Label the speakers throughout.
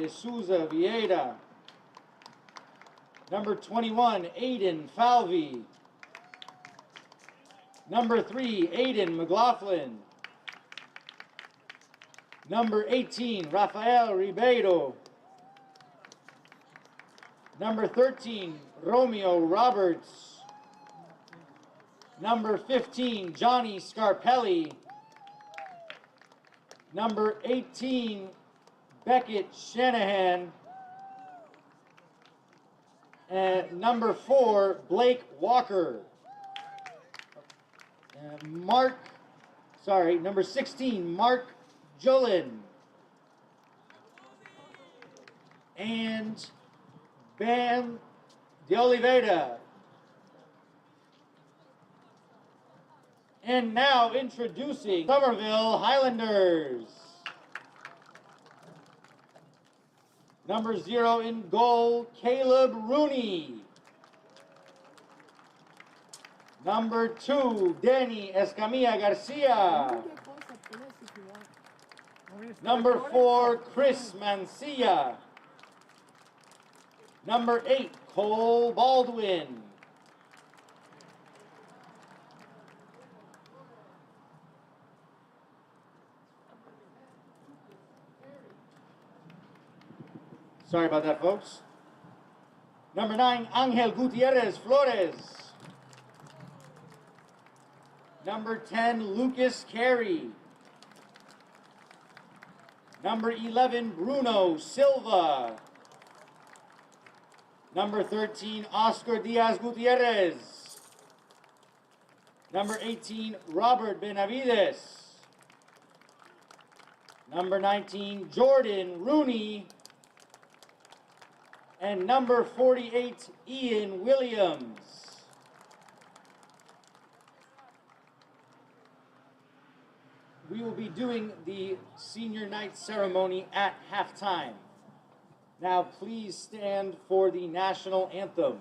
Speaker 1: de Souza Vieira. Number 21, Aiden Falvey. Number 3, Aiden McLaughlin. Number 18, Rafael Ribeiro. Number 13, Romeo Roberts. Number 15, Johnny Scarpelli. Number 18, Beckett Shanahan. And number 4, Blake Walker. Number 16, Mark Julin. And Bam de Oliveira. And now introducing Somerville Highlanders. Number 0 in goal, Caleb Rooney. Number 2, Danny Escamilla Garcia. Number 4, Chris Mancia. Number 8, Cole Baldwin. Sorry about that, folks. Number 9, Angel Gutierrez Flores. Number 10, Lucas Carey. Number 11, Bruno Silva. Number 13, Oscar Diaz Gutierrez. Number 18, Robert Benavides. Number 19, Jordan Rooney. And number 48, Ian Williams. We will be doing the senior night ceremony at halftime. Now please stand for the national anthem.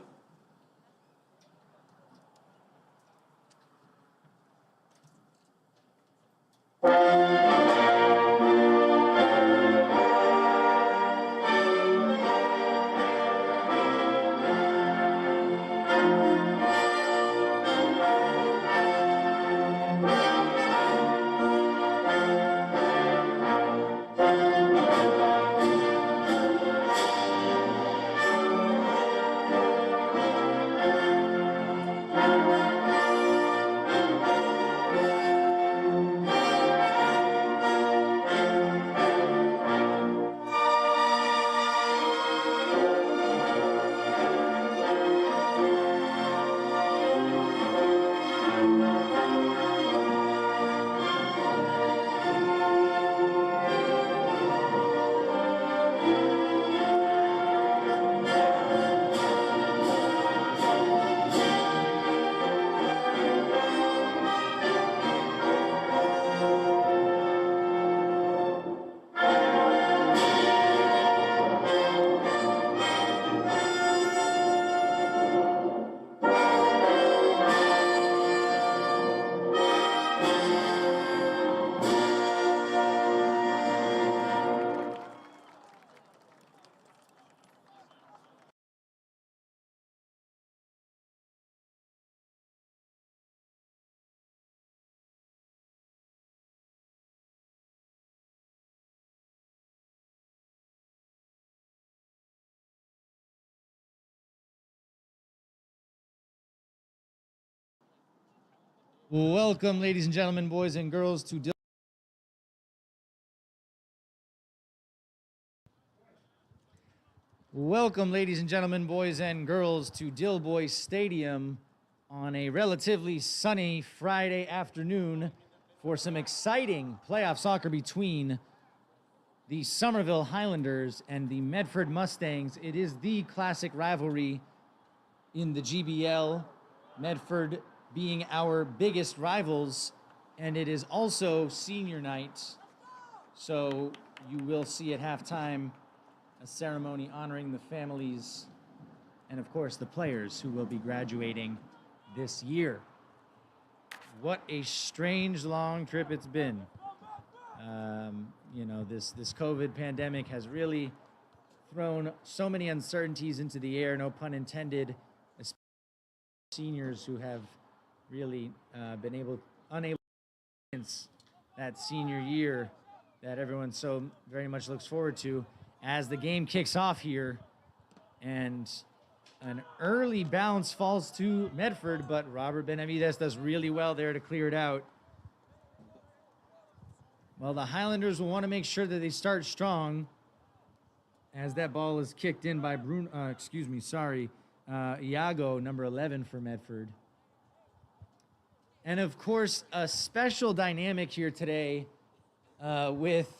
Speaker 1: Welcome, ladies and gentlemen, boys and girls, to Dilboy Stadium on a relatively sunny Friday afternoon for some exciting playoff soccer between the Somerville Highlanders and the Medford Mustangs. It is the classic rivalry in the GBL, Medford being our biggest rivals, and it is also senior night, so you will see at halftime a ceremony honoring the families and, of course, the players who will be graduating this year. What a strange long trip it's been. You know, this COVID pandemic has really thrown so many uncertainties into the air, no pun intended, especially seniors who have really been unable since that senior year that everyone so very much looks forward to as the game kicks off here. And an early bounce falls to Medford, but Robert Benavides does really well there to clear it out. Well, the Highlanders will want to make sure that they start strong as that ball is kicked in by Iago, number 11 for Medford. And of course, a special dynamic here today with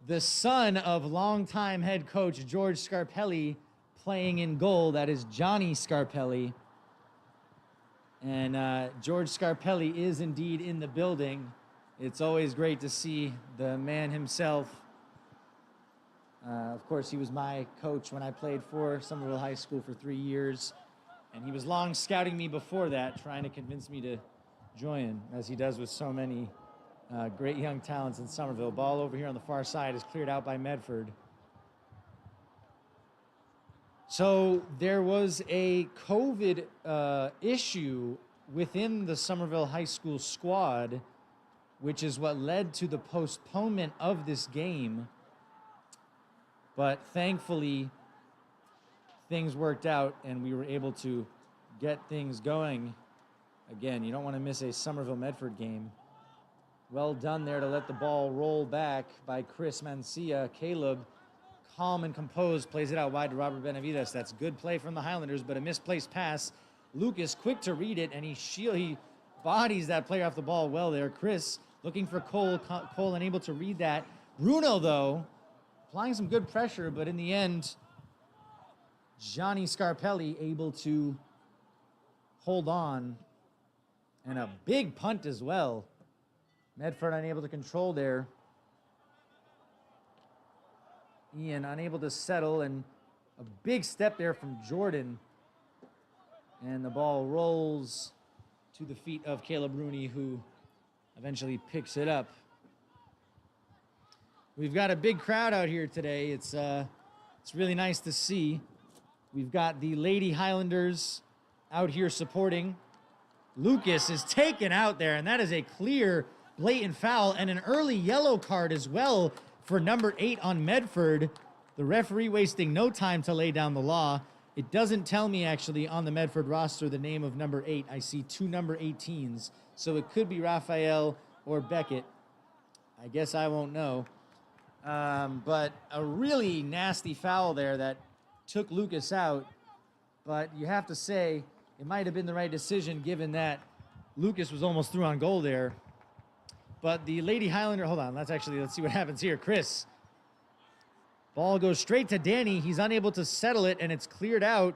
Speaker 1: the son of longtime head coach George Scarpelli playing in goal. That is Johnny Scarpelli. And George Scarpelli is indeed in the building. It's always great to see the man himself. Of course, he was my coach when I played for Somerville High School for 3 years. And he was long scouting me before that, trying to convince me to join, as he does with so many great young talents in Somerville. Ball over here on the far side is cleared out by Medford. So there was a COVID issue within the Somerville High School squad, which is what led to the postponement of this game. But thankfully, things worked out and we were able to get things going. Again, you don't want to miss a Somerville-Medford game. Well done there to let the ball roll back by Chris Mancia. Caleb, calm and composed, plays it out wide to Robert Benavides. That's good play from the Highlanders, but a misplaced pass. Lucas quick to read it, and he bodies that player off the ball well there. Chris looking for Cole. Cole unable to read that. Bruno, though, applying some good pressure, but in the end, Johnny Scarpelli able to hold on. And a big punt as well. Medford unable to control there. Ian unable to settle, and a big step there from Jordan. And the ball rolls to the feet of Caleb Rooney, who eventually picks it up. We've got a big crowd out here today. It's really nice to see. We've got the Lady Highlanders out here supporting. Lucas is taken out there, and that is a clear, blatant foul and an early yellow card as well for number 8 on Medford. The referee wasting no time to lay down the law. It doesn't tell me actually on the Medford roster the name of number 8. I see 2 number 18s, so it could be Raphael or Beckett. I guess I won't know. But a really nasty foul there that took Lucas out. But you have to say it might have been the right decision given that Lucas was almost through on goal there. But the Lady Highlander, hold on, let's see what happens here. Chris. Ball goes straight to Danny. He's unable to settle it, and it's cleared out.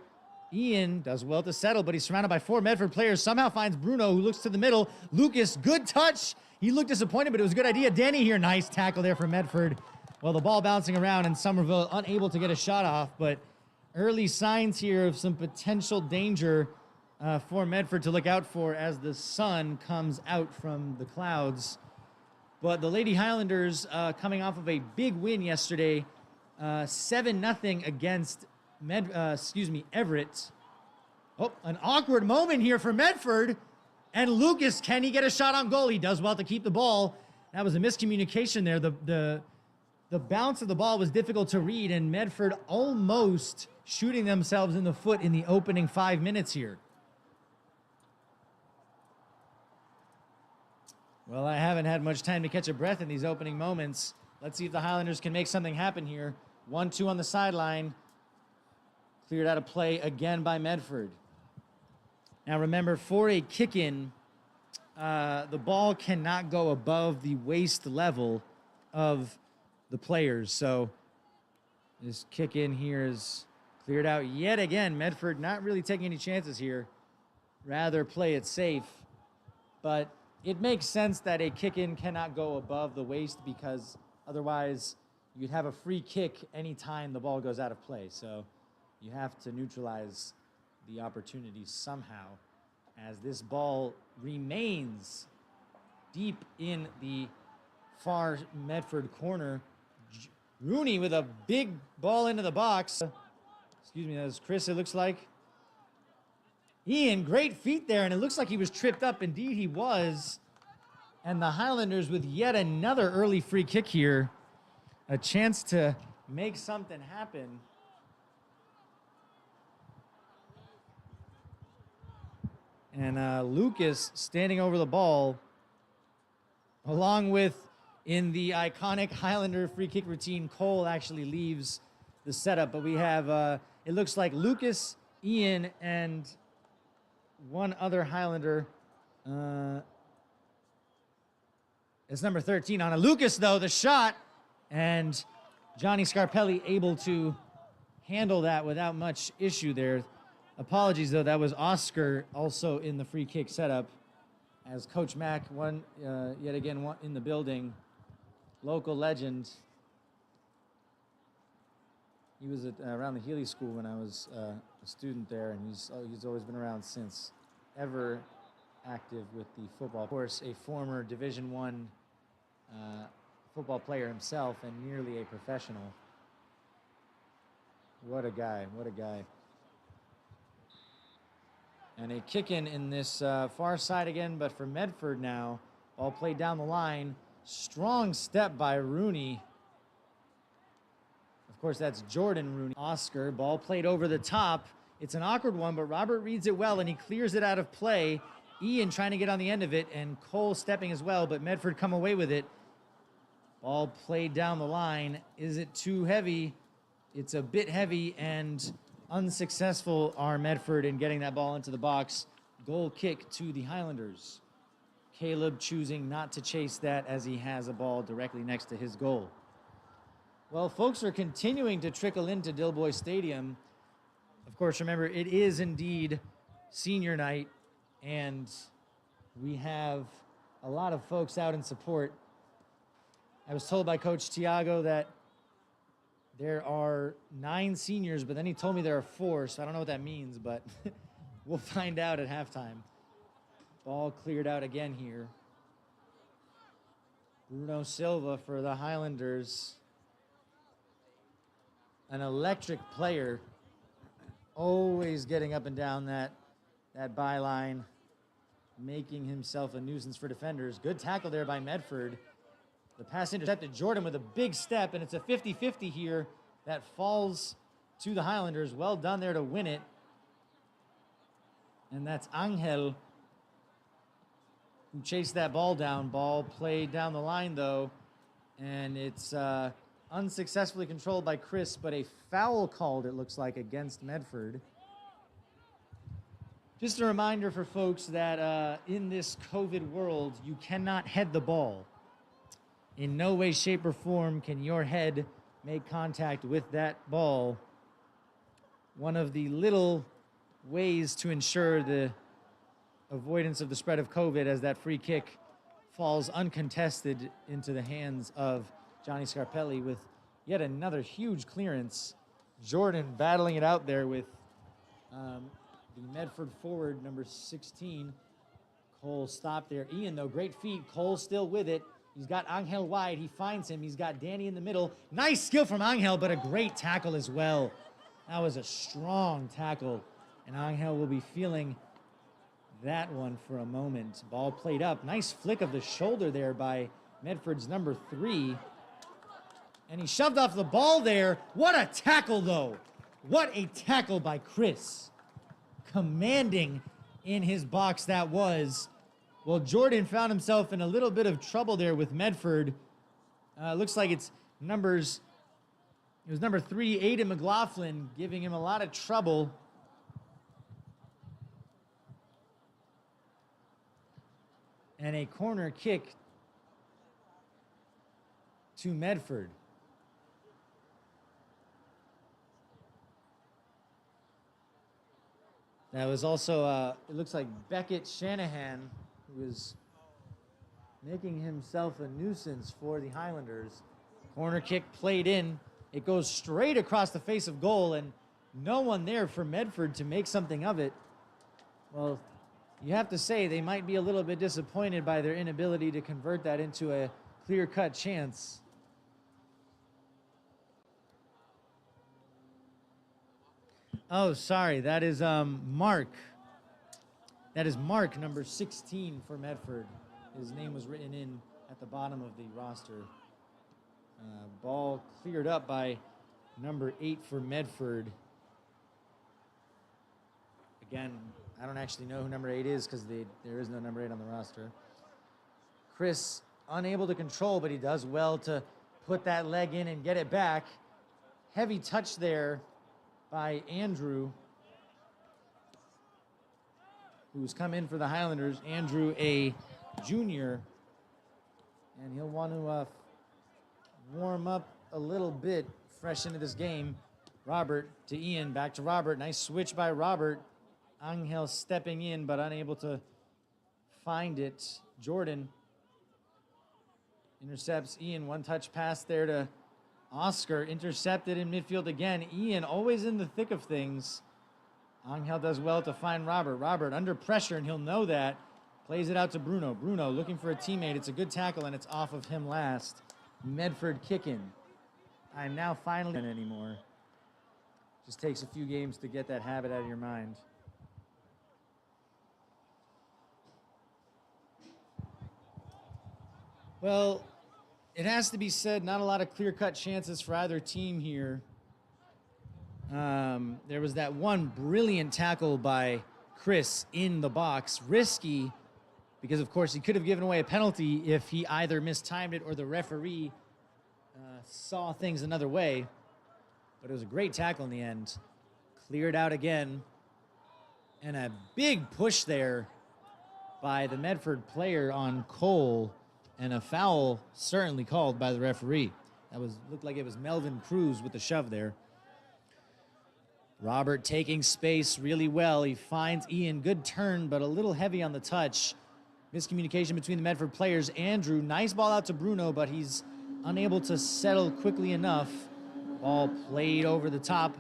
Speaker 1: Ian does well to settle, but he's surrounded by 4 Medford players. Somehow finds Bruno, who looks to the middle. Lucas, good touch. He looked disappointed, but it was a good idea. Danny here, nice tackle there for Medford. Well, the ball bouncing around, and Somerville unable to get a shot off, but early signs here of some potential danger for Medford to look out for as the sun comes out from the clouds. But the Lady Highlanders coming off of a big win yesterday, 7-0 against Everett. Oh, an awkward moment here for Medford. And Lucas, can he get a shot on goal? He does well to keep the ball. That was a miscommunication there. The bounce of the ball was difficult to read, and Medford almost shooting themselves in the foot in the opening 5 minutes here. Well, I haven't had much time to catch a breath in these opening moments. Let's see if the Highlanders can make something happen here. 1-2 on the sideline. Cleared out of play again by Medford. Now remember, for a kick-in, the ball cannot go above the waist level of the players. So this kick-in here is cleared out yet again. Medford not really taking any chances here. Rather play it safe. But it makes sense that a kick-in cannot go above the waist because otherwise you'd have a free kick anytime the ball goes out of play. So you have to neutralize the opportunity somehow as this ball remains deep in the far Medford corner. Rooney with a big ball into the box. Excuse me, that was Chris, it looks like. Ian, great feet there, and it looks like he was tripped up. Indeed, he was. And the Highlanders with yet another early free kick here. A chance to make something happen. And Lucas standing over the ball, along with, in the iconic Highlander free kick routine, Cole actually leaves the setup. But we have, it looks like Lucas, Ian, and one other Highlander. It's number 13 on it. Lucas, though, the shot, and Johnny Scarpelli able to handle that without much issue there. Apologies, though, that was Oscar also in the free kick setup, as Coach Mack yet again in the building. Local legend. He was around the Healy School when I was a student there, and he's always been around since. Ever active with the football. Of course, a former Division I football player himself and nearly a professional. What a guy, what a guy. And a kick in this far side again, but for Medford now. Ball played down the line. Strong step by Rooney. Of course, that's Jordan Rooney. Oscar, ball played over the top. It's an awkward one, but Robert reads it well, and he clears it out of play. Ian trying to get on the end of it, and Cole stepping as well, but Medford come away with it. Ball played down the line. Is it too heavy? It's a bit heavy, and unsuccessful are Medford in getting that ball into the box. Goal kick to the Highlanders. Caleb choosing not to chase that as he has a ball directly next to his goal. Well, folks are continuing to trickle into Dilboy Stadium. Of course, remember, it is indeed senior night, and we have a lot of folks out in support. I was told by Coach Tiago that there are 9 seniors, but then he told me there are 4, so I don't know what that means, but we'll find out at halftime. Ball cleared out again here. Bruno Silva for the Highlanders. An electric player, always getting up and down that byline, making himself a nuisance for defenders. Good tackle there by Medford. The pass intercepted Jordan with a big step, and it's a 50-50 here that falls to the Highlanders. Well done there to win it. And that's Angel who chased that ball down. Ball played down the line, though, and it's unsuccessfully controlled by Chris, but a foul called, it looks like, against Medford. Just a reminder for folks that in this COVID world, you cannot head the ball. In no way, shape, or form can your head make contact with that ball. One of the little ways to ensure the avoidance of the spread of COVID, as that free kick falls uncontested into the hands of Johnny Scarpelli with yet another huge clearance. Jordan battling it out there with the Medford forward, number 16. Cole stopped there. Ian, though, great feet. Cole still with it. He's got Angel wide. He finds him. He's got Danny in the middle. Nice skill from Angel, but a great tackle as well. That was a strong tackle, and Angel will be feeling that one for a moment. Ball played up. Nice flick of the shoulder there by Medford's number 3. And he shoved off the ball there. What a tackle, though. What a tackle by Chris. Commanding in his box that was. Well, Jordan found himself in a little bit of trouble there with Medford. Looks like it was number 3, Aiden McLaughlin, giving him a lot of trouble. And a corner kick to Medford. That was also, it looks like Beckett Shanahan, who is making himself a nuisance for the Highlanders. Corner kick played in. It goes straight across the face of goal, and no one there for Medford to make something of it. Well, you have to say they might be a little bit disappointed by their inability to convert that into a clear-cut chance. Oh, sorry. That is Mark. That is Mark, number 16 for Medford. His name was written in at the bottom of the roster. Ball cleared up by number 8 for Medford. Again, I don't actually know who number 8 is because there is no number 8 on the roster. Chris unable to control, but he does well to put that leg in and get it back. Heavy touch there by Andrew, who's come in for the Highlanders. Andrew, a junior, and he'll want to warm up a little bit fresh into this game. Robert to Ian, back to Robert. Nice switch by Robert. Angel stepping in, but unable to find it. Jordan intercepts Ian. One touch pass there to Oscar. Intercepted in midfield again. Ian always in the thick of things. Angel does well to find Robert. Robert under pressure, and he'll know that. Plays it out to Bruno. Bruno looking for a teammate. It's a good tackle, and it's off of him last. Medford kicking. I'm now finally anymore. Just takes a few games to get that habit out of your mind. Well, it has to be said, not a lot of clear-cut chances for either team here. There was that one brilliant tackle by Chris in the box. Risky, because, of course, he could have given away a penalty if he either mistimed it or the referee saw things another way. But it was a great tackle in the end. Cleared out again. And a big push there by the Medford player on Cole. And a foul certainly called by the referee. That looked like it was Melvin Cruz with the shove there. Robert taking space really well. He finds Ian. Good turn, but a little heavy on the touch. Miscommunication between the Medford players. Andrew, nice ball out to Bruno, but he's unable to settle quickly enough. Ball played over the top.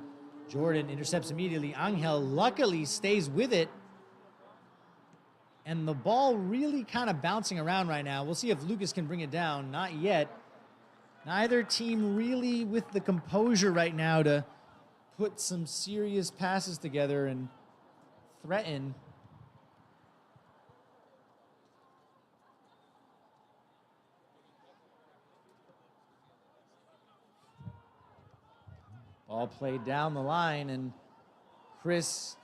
Speaker 1: Jordan intercepts immediately. Angel luckily stays with it. And the ball really kind of bouncing around right now. We'll see if Lucas can bring it down. Not yet. Neither team really with the composure right now to put some serious passes together and threaten. Ball played down the line, and Chris,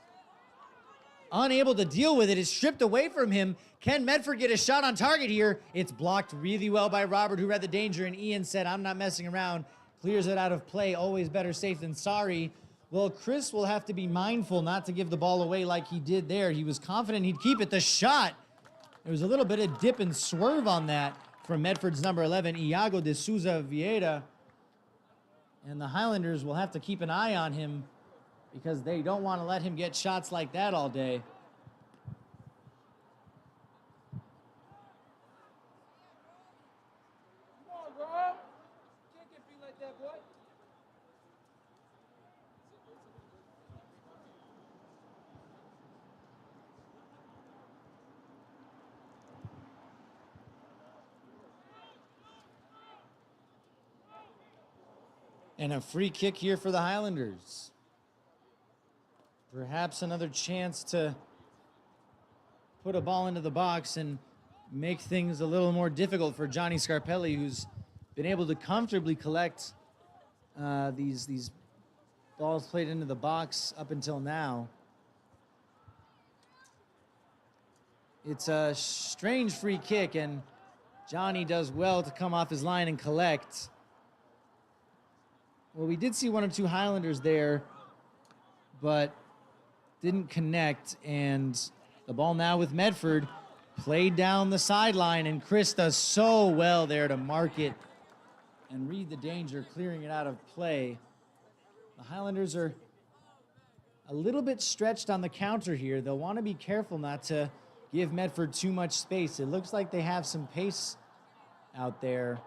Speaker 1: unable to deal with it, is stripped away from him. Can Medford get a shot on target here? It's blocked really well by Robert, who read the danger, and Ian said, I'm not messing around. Clears it out of play. Always better safe than sorry. Well, Chris will have to be mindful not to give the ball away like he did there. He was confident he'd keep it. The shot, there was a little bit of dip and swerve on that from Medford's number 11, Iago de Souza Vieira. And the Highlanders will have to keep an eye on him because they don't want to let him get shots like that all day.
Speaker 2: Come on, bro. Can't get beat like that, boy.
Speaker 1: And a free kick here for the Highlanders. Perhaps another chance to put a ball into the box and make things a little more difficult for Johnny Scarpelli, who's been able to comfortably collect these balls played into the box up until now. It's a strange free kick, and Johnny does well to come off his line and collect. Well, we did see one or two Highlanders there, but didn't connect. And the ball now with Medford, played down the sideline, and Chris does so well there to mark it and read the danger, clearing it out of play. The Highlanders are a little bit stretched on the counter here. They'll want to be careful not to give Medford too much space. It looks like they have some pace out there.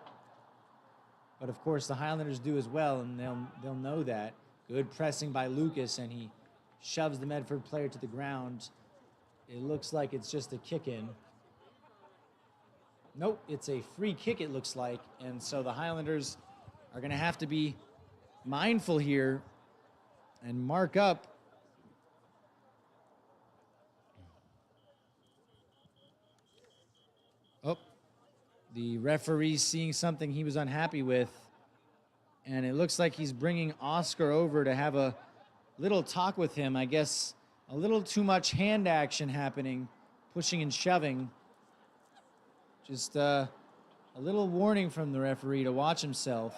Speaker 1: But, of course, the Highlanders do as well, and they'll know that. Good pressing by Lucas, and he shoves the Medford player to the ground. It looks like it's just a kick-in. Nope, it's a free kick, it looks like. And so the Highlanders are going to have to be mindful here and mark up The referee seeing something he was unhappy with, and it looks like he's bringing Oscar over to have a little talk with him. I guess a little too much hand action happening, pushing and shoving. Just a little warning from the referee to watch himself.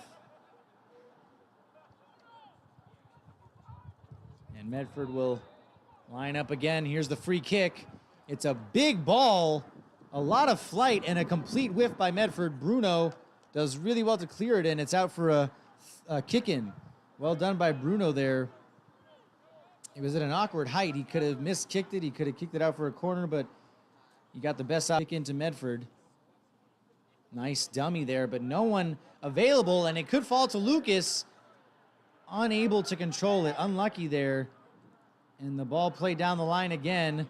Speaker 1: And Medford will line up again. Here's the free kick. It's a big ball, a lot of flight, and a complete whiff by Medford. Bruno does really well to clear it, and it's out for a kick-in. Well done by Bruno there. It was at an awkward height. He could have miskicked it. He could have kicked it out for a corner, but he got the best kick into Medford. Nice dummy there, but no one available, and it could fall to Lucas. Unable to control it. Unlucky there. And the ball played down the line again.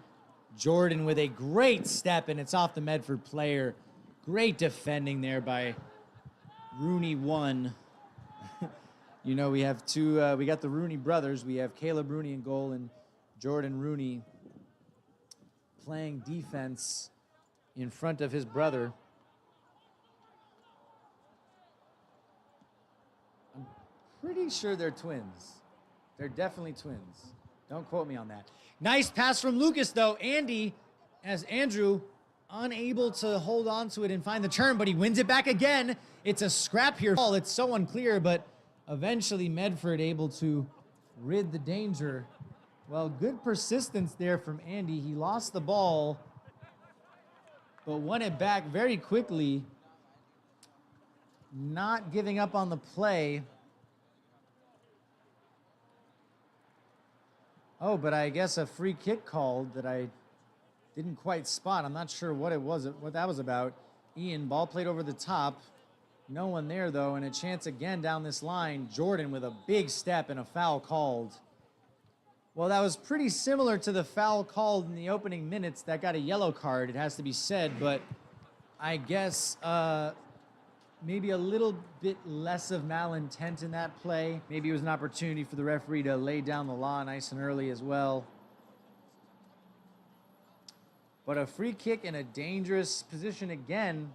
Speaker 1: Jordan with a great step, and it's off the Medford player. Great defending there by Rooney 1. You know, we have two, we got the Rooney brothers. We have Caleb Rooney in goal and Jordan Rooney playing defense in front of his brother. I'm pretty sure they're twins. They're definitely twins. Don't quote me on that. Nice pass from Lucas, though. Andy, as Andrew, unable to hold on to it and find the turn, but he wins it back again. It's a scrap here. It's so unclear, but eventually Medford able to rid the danger. Well, good persistence there from Andy. He lost the ball, but won it back very quickly. Not giving up on the play. Oh, but I guess a free kick called that I didn't quite spot. I'm not sure what it was, what that was about. Ian, ball played over the top. No one there, though, and a chance again down this line. Jordan with a big step and a foul called. Well, that was pretty similar to the foul called in the opening minutes. That got a yellow card, it has to be said, but I guess maybe a little bit less of malintent in that play. Maybe it was an opportunity for the referee to lay down the law nice and early as well. But a free kick in a dangerous position again.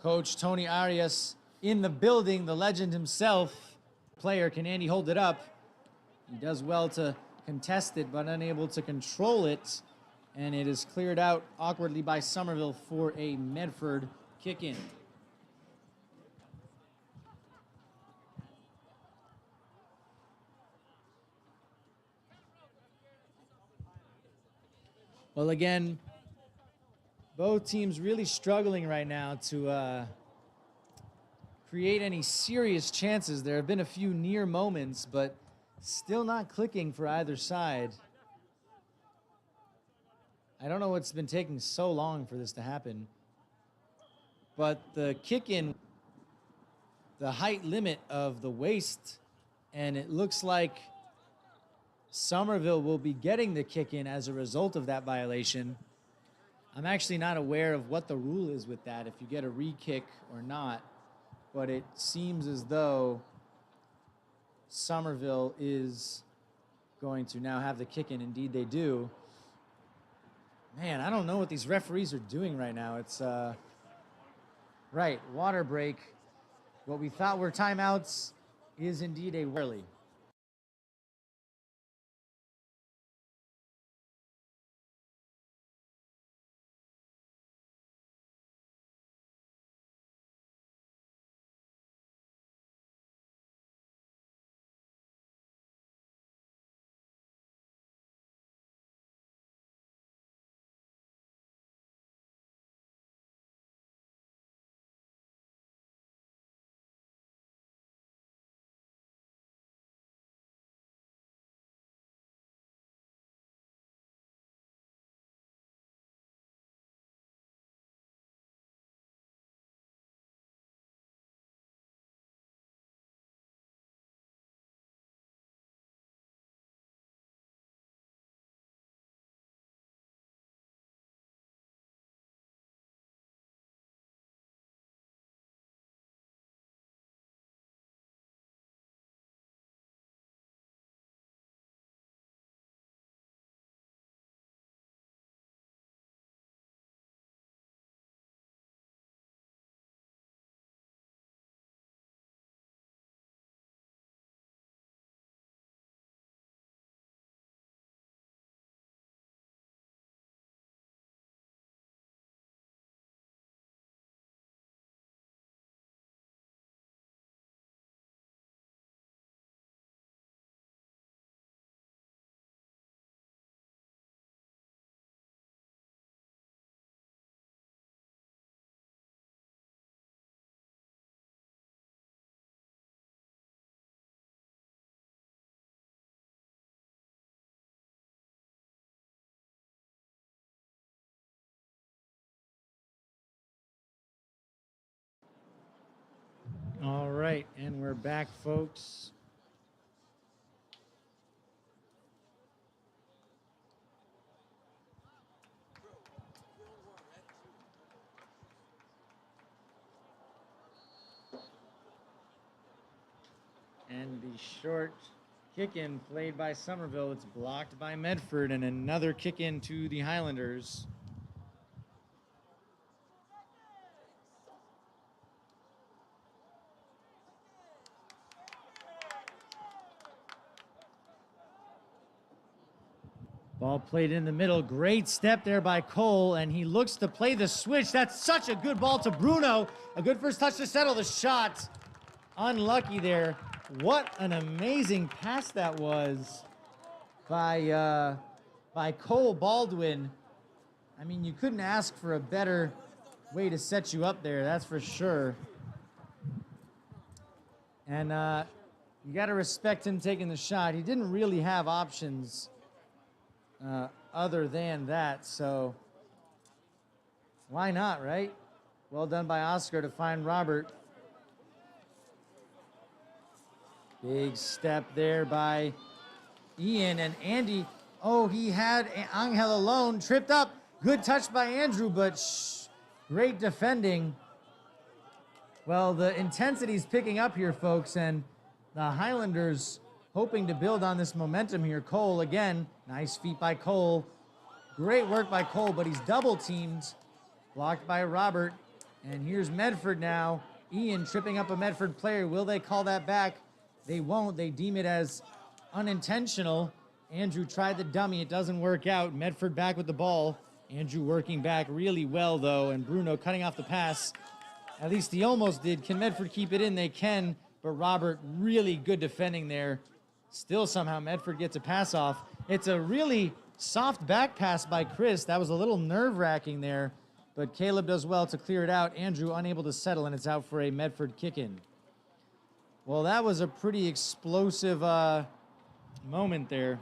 Speaker 1: Coach Tony Arias in the building, the legend himself. Player, can Andy hold it up? He does well to contest it, but unable to control it. And it is cleared out awkwardly by Somerville for a Medford kick-in. Well, again, both teams really struggling right now to create any serious chances. There have been a few near moments, but still not clicking for either side. I don't know what's been taking so long for this to happen, but the kick-in, the height limit of the waist, and it looks like Somerville will be getting the kick-in as a result of that violation. I'm actually not aware of what the rule is with that, if you get a re-kick or not, but it seems as though Somerville is going to now have the kick-in. Indeed, they do. Man, I don't know what these referees are doing right now. It's, right, water break. What we thought were timeouts is indeed a whirly. And we're back, folks. And the short kick-in played by Somerville. It's blocked by Medford, and another kick-in to the Highlanders. Ball played in the middle. Great step there by Cole, and he looks to play the switch. That's such a good ball to Bruno. A good first touch to settle the shot. Unlucky there. What an amazing pass that was by Cole Baldwin. I mean, you couldn't ask for a better way to set you up there, that's for sure. And you got to respect him taking the shot. He didn't really have options other than that, so why not, right? Well done by Oscar to find Robert. Big step there by Ian, and Andy, oh, he had Angel alone, tripped up. Good touch by Andrew, but great defending. Well, the intensity's picking up here, folks, and the Highlanders hoping to build on this momentum here. Cole again, nice feet by Cole. Great work by Cole, but he's double teamed, blocked by Robert. And here's Medford now. Ian tripping up a Medford player. Will they call that back? They won't. They deem it as unintentional. Andrew tried the dummy. It doesn't work out. Medford back with the ball. Andrew working back really well, though, and Bruno cutting off the pass. At least he almost did. Can Medford keep it in? They can, but Robert really good defending there. Still somehow Medford gets a pass off. It's a really soft back pass by Chris. That was a little nerve-wracking there, but Caleb does well to clear it out. Andrew unable to settle, and it's out for a Medford kick-in. Well, that was a pretty explosive moment there.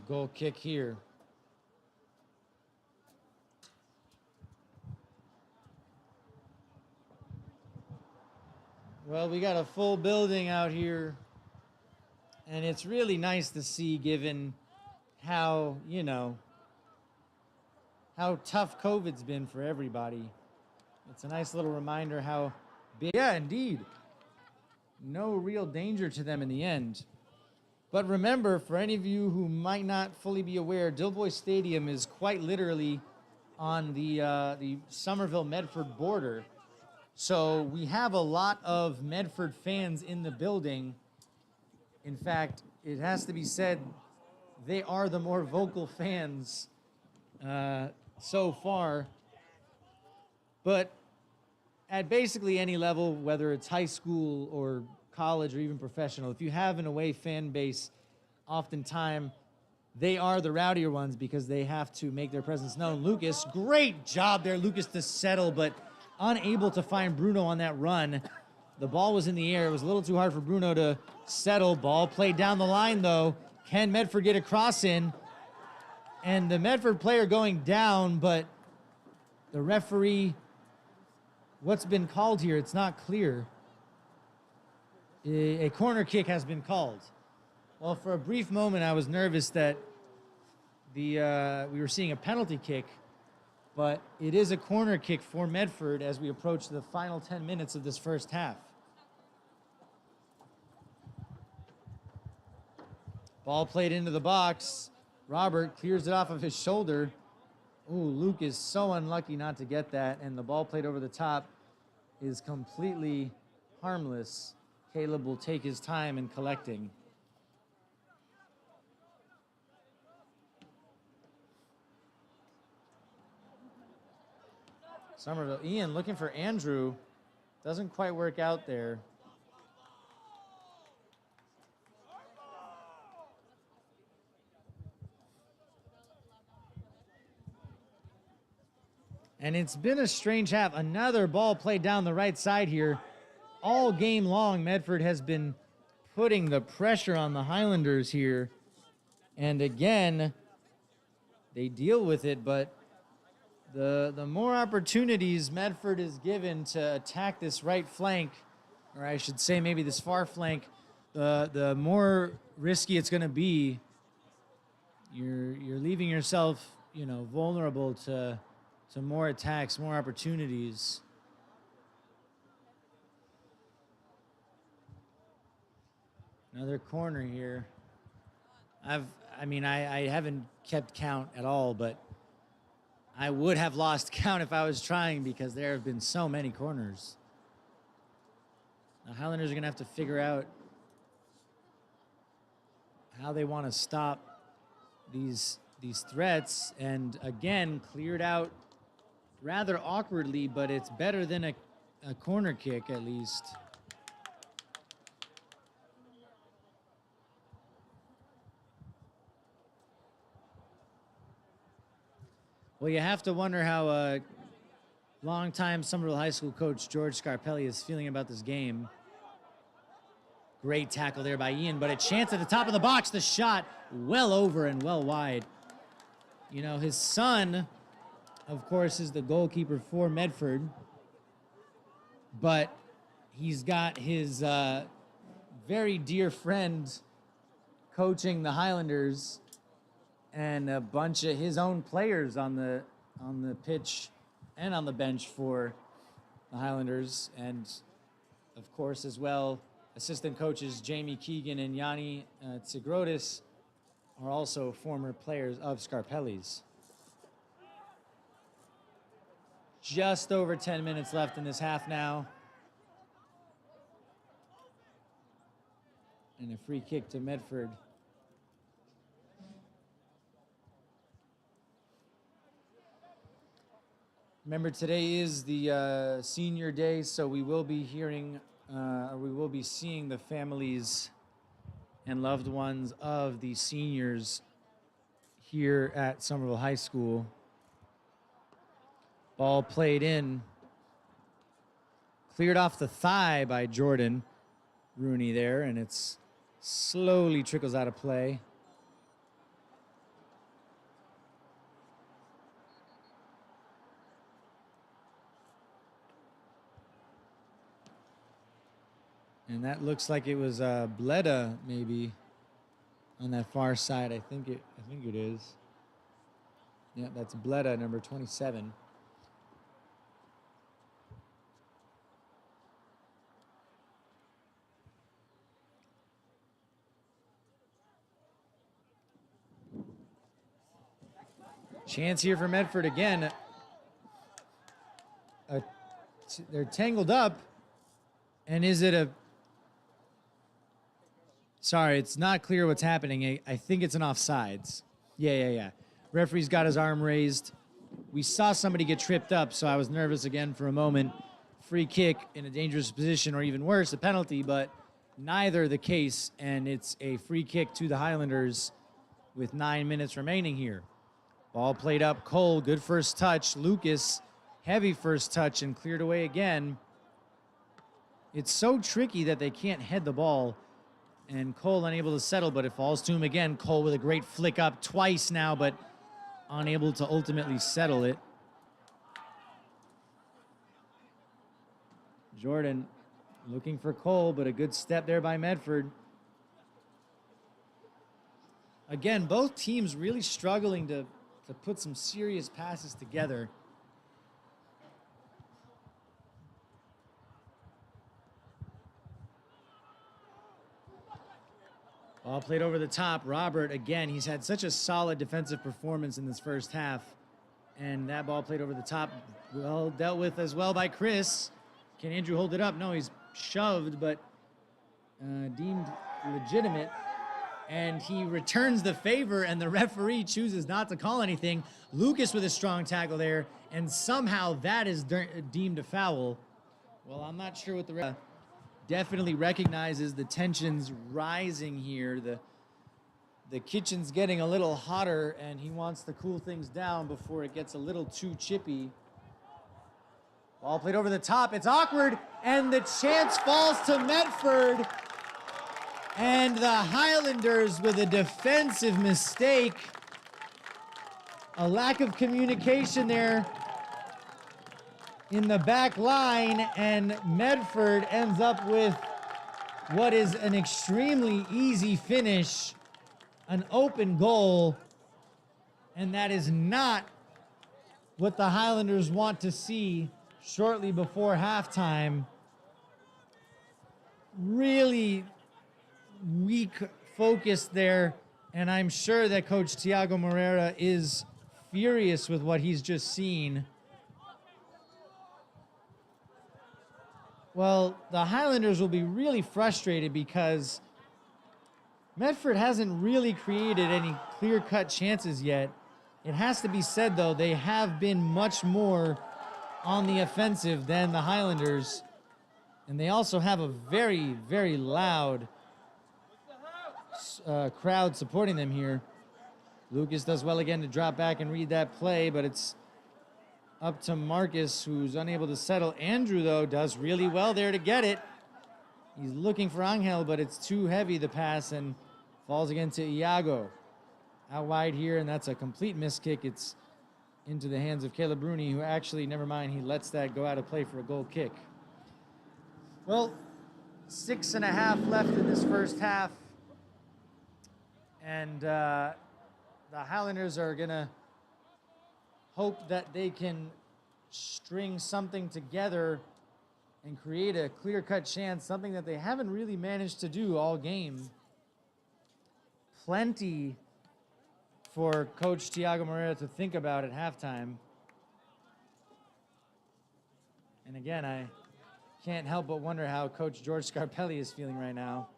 Speaker 1: Goal kick here. Well, we got a full building out here, and it's really nice to see, given how, you know, how tough COVID's been for everybody. It's a nice little reminder how big, yeah, indeed, no real danger to them in the end. But remember, for any of you who might not fully be aware, Dilboy Stadium is quite literally on the Somerville-Medford border. So we have a lot of Medford fans in the building. In fact, it has to be said, they are the more vocal fans so far. But at basically any level, whether it's high school or college or even professional, if you have an away fan base, oftentimes they are the rowdier ones because they have to make their presence known. Lucas, great job there, Lucas, to settle, but unable to find Bruno on that run. The ball was in the air. It was a little too hard for Bruno to settle. Ball played down the line, though. Can Medford get a cross in? And the Medford player going down, but the referee, what's been called here? It's not clear. A corner kick has been called. Well, for a brief moment, I was nervous that we were seeing a penalty kick, but it is a corner kick for Medford as we approach the final 10 minutes of this first half. Ball played into the box. Robert clears it off of his shoulder. Ooh, Luke is so unlucky not to get that, and the ball played over the top is completely harmless. Caleb will take his time in collecting. Somerville, Ian looking for Andrew. Doesn't quite work out there. And it's been a strange half. Another ball played down the right side here. All game long, Medford has been putting the pressure on the Highlanders here. And again, they deal with it, but the more opportunities Medford is given to attack this right flank, or I should say maybe this far flank, the more risky it's going to be. You're leaving yourself, you know, vulnerable to more attacks, more opportunities. Another corner here. I haven't kept count at all, but I would have lost count if I was trying because there have been so many corners. The Highlanders are going to have to figure out how they want to stop these threats, and again, cleared out rather awkwardly, but it's better than a corner kick at least. Well, you have to wonder how longtime Somerville High School coach George Scarpelli is feeling about this game. Great tackle there by Ian, but a chance at the top of the box. The shot well over and well wide. You know, his son, of course, is the goalkeeper for Medford, but he's got his very dear friend coaching the Highlanders, and a bunch of his own players on the pitch and on the bench for the Highlanders, and of course as well, assistant coaches Jamie Keegan and Yanni Tsigrotis are also former players of Scarpelli's. Just over 10 minutes left in this half now. And a free kick to Medford. Remember, today is the senior day, so we will be hearing, we will be seeing the families and loved ones of the seniors here at Somerville High School. Ball played in, cleared off the thigh by Jordan Rooney there, and it's slowly trickles out of play. And that looks like it was Bleda maybe on that far side. I think it is. Yeah, that's Bleda, number 27. Chance here for Medford again. They're tangled up. And is it a... Sorry, it's not clear what's happening. I think it's an offsides. Yeah. Referee's got his arm raised. We saw somebody get tripped up, so I was nervous again for a moment. Free kick in a dangerous position, or even worse, a penalty, but neither the case, and it's a free kick to the Highlanders with 9 minutes remaining here. Ball played up, Cole, good first touch. Lucas, heavy first touch, and cleared away again. It's so tricky that they can't head the ball, and Cole unable to settle, but it falls to him again. Cole with a great flick up twice now, but unable to ultimately settle it. Jordan looking for Cole, but a good step there by Medford. Again, both teams really struggling to put some serious passes together. Ball played over the top. Robert, again, he's had such a solid defensive performance in this first half. And that ball played over the top, well dealt with as well by Chris. Can Andrew hold it up? No, he's shoved, but deemed legitimate. And he returns the favor, and the referee chooses not to call anything. Lucas with a strong tackle there, and somehow that is deemed a foul. Well, I'm not sure what the definitely recognizes the tensions rising here. The kitchen's getting a little hotter, and he wants to cool things down before it gets a little too chippy. Ball played over the top. It's awkward, and the chance falls to Medford. And the Highlanders with a defensive mistake. A lack of communication there in the back line, and Medford ends up with what is an extremely easy finish, an open goal, and that is not what the Highlanders want to see shortly before halftime. Really weak focus there, and I'm sure that Coach Thiago Moreira is furious with what he's just seen. Well, the Highlanders will be really frustrated because Medford hasn't really created any clear-cut chances yet. It has to be said, though, they have been much more on the offensive than the Highlanders. And they also have a very, very loud crowd supporting them here. Lucas does well again to drop back and read that play, but it's up to Marcus, who's unable to settle. Andrew, though, does really well there to get it. He's looking for Angel, but it's too heavy, the pass, and falls again to Iago. Out wide here, and that's a complete miss kick. It's into the hands of Caleb Bruni, who actually, never mind, he lets that go out of play for a goal kick. Well, 6.5 left in this first half. And the Highlanders are going to hope that they can string something together and create a clear-cut chance, something that they haven't really managed to do all game. Plenty for Coach Thiago Moreira to think about at halftime. And again, I can't help but wonder how Coach George Scarpelli is feeling right now.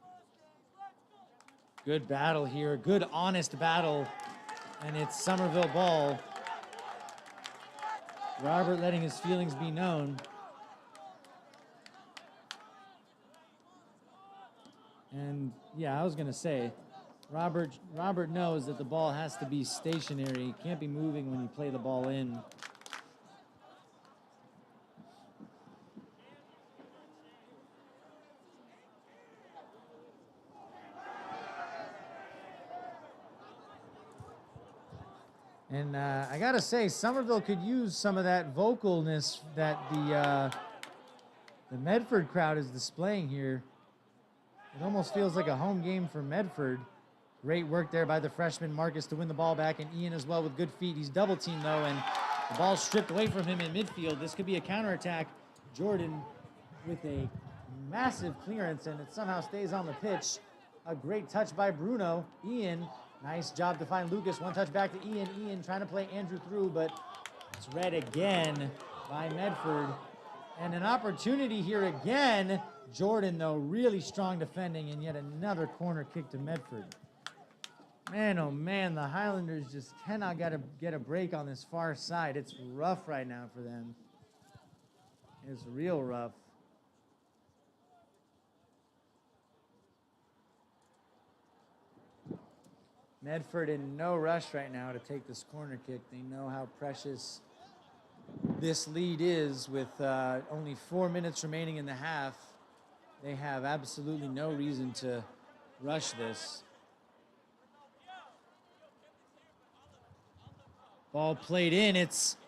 Speaker 1: Good battle here, good honest battle, and it's Somerville ball. Robert letting his feelings be known. And yeah, I was gonna say, Robert knows that the ball has to be stationary. It can't be moving when you play the ball in. And I gotta say, Somerville could use some of that vocalness that the Medford crowd is displaying here. It almost feels like a home game for Medford. Great work there by the freshman Marcus to win the ball back, and Ian as well with good feet. He's double teamed though, and the ball's stripped away from him in midfield. This could be a counterattack. Jordan with a massive clearance, and it somehow stays on the pitch. A great touch by Bruno. Ian, nice job to find Lucas. One touch back to Ian. Ian trying to play Andrew through, but it's read again by Medford. And an opportunity here again. Jordan, though, really strong defending, and yet another corner kick to Medford. Man, oh man, the Highlanders just cannot get a break on this far side. It's rough right now for them. It's real rough. Medford in no rush right now to take this corner kick. They know how precious this lead is with only 4 minutes remaining in the half. They have absolutely no reason to rush this. Ball played in. It's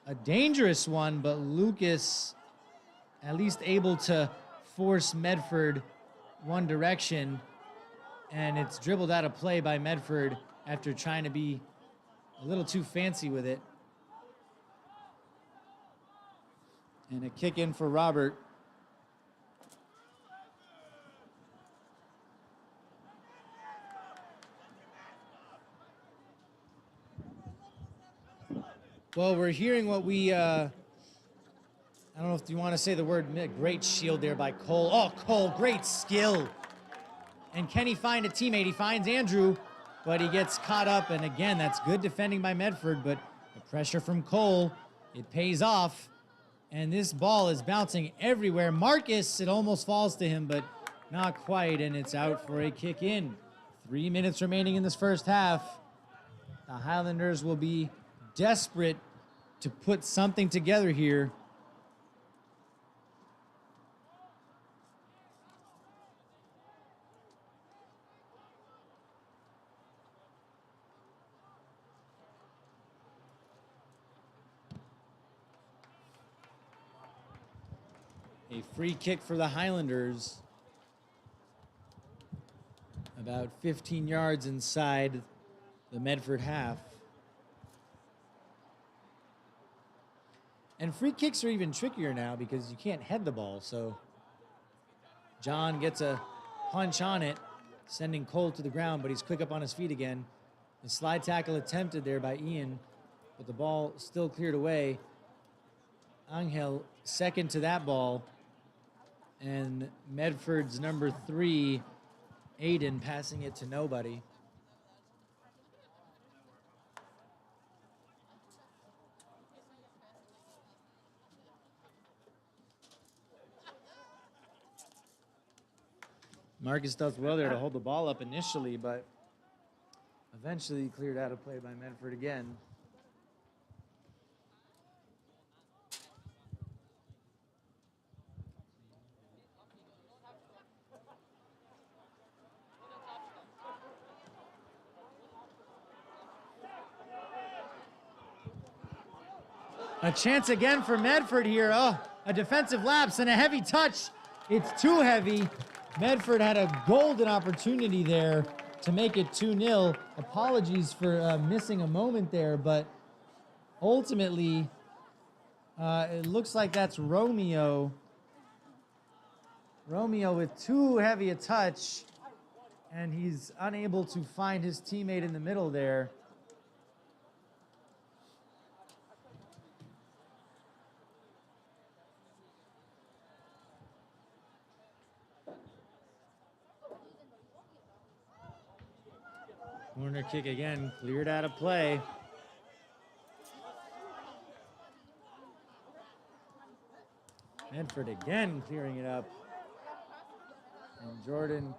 Speaker 1: a dangerous one, but Lucas at least able to force Medford one direction. And it's dribbled out of play by Medford after trying to be a little too fancy with it. And a kick in for Robert. Well, we're hearing what we, I don't know if you want to say the word, great shield there by Cole. Oh, Cole, great skill. And can he find a teammate? He finds Andrew, but he gets caught up. And again, that's good defending by Medford, but the pressure from Cole, it pays off. And this ball is bouncing everywhere. Marcus, it almost falls to him, but not quite, and it's out for a kick in. 3 minutes remaining in this first half. The Highlanders will be desperate to put something together here. A free kick for the Highlanders. About 15 yards inside the Medford half. And free kicks are even trickier now because you can't head the ball. So John gets a punch on it, sending Cole to the ground, but he's quick up on his feet again. The slide tackle attempted there by Ian, but the ball still cleared away. Angel second to that ball. And Medford's number 3, Aiden, passing it to nobody. Marcus does well there to hold the ball up initially, but eventually cleared out of play by Medford again. A chance again for Medford here. Oh, a defensive lapse and a heavy touch. It's too heavy. Medford had a golden opportunity there to make it 2-0. Apologies for missing a moment there, but ultimately, it looks like that's Romeo. Romeo with too heavy a touch, and he's unable to find his teammate in the middle there. Corner kick again, cleared out of play. Medford again clearing it up. And Jordan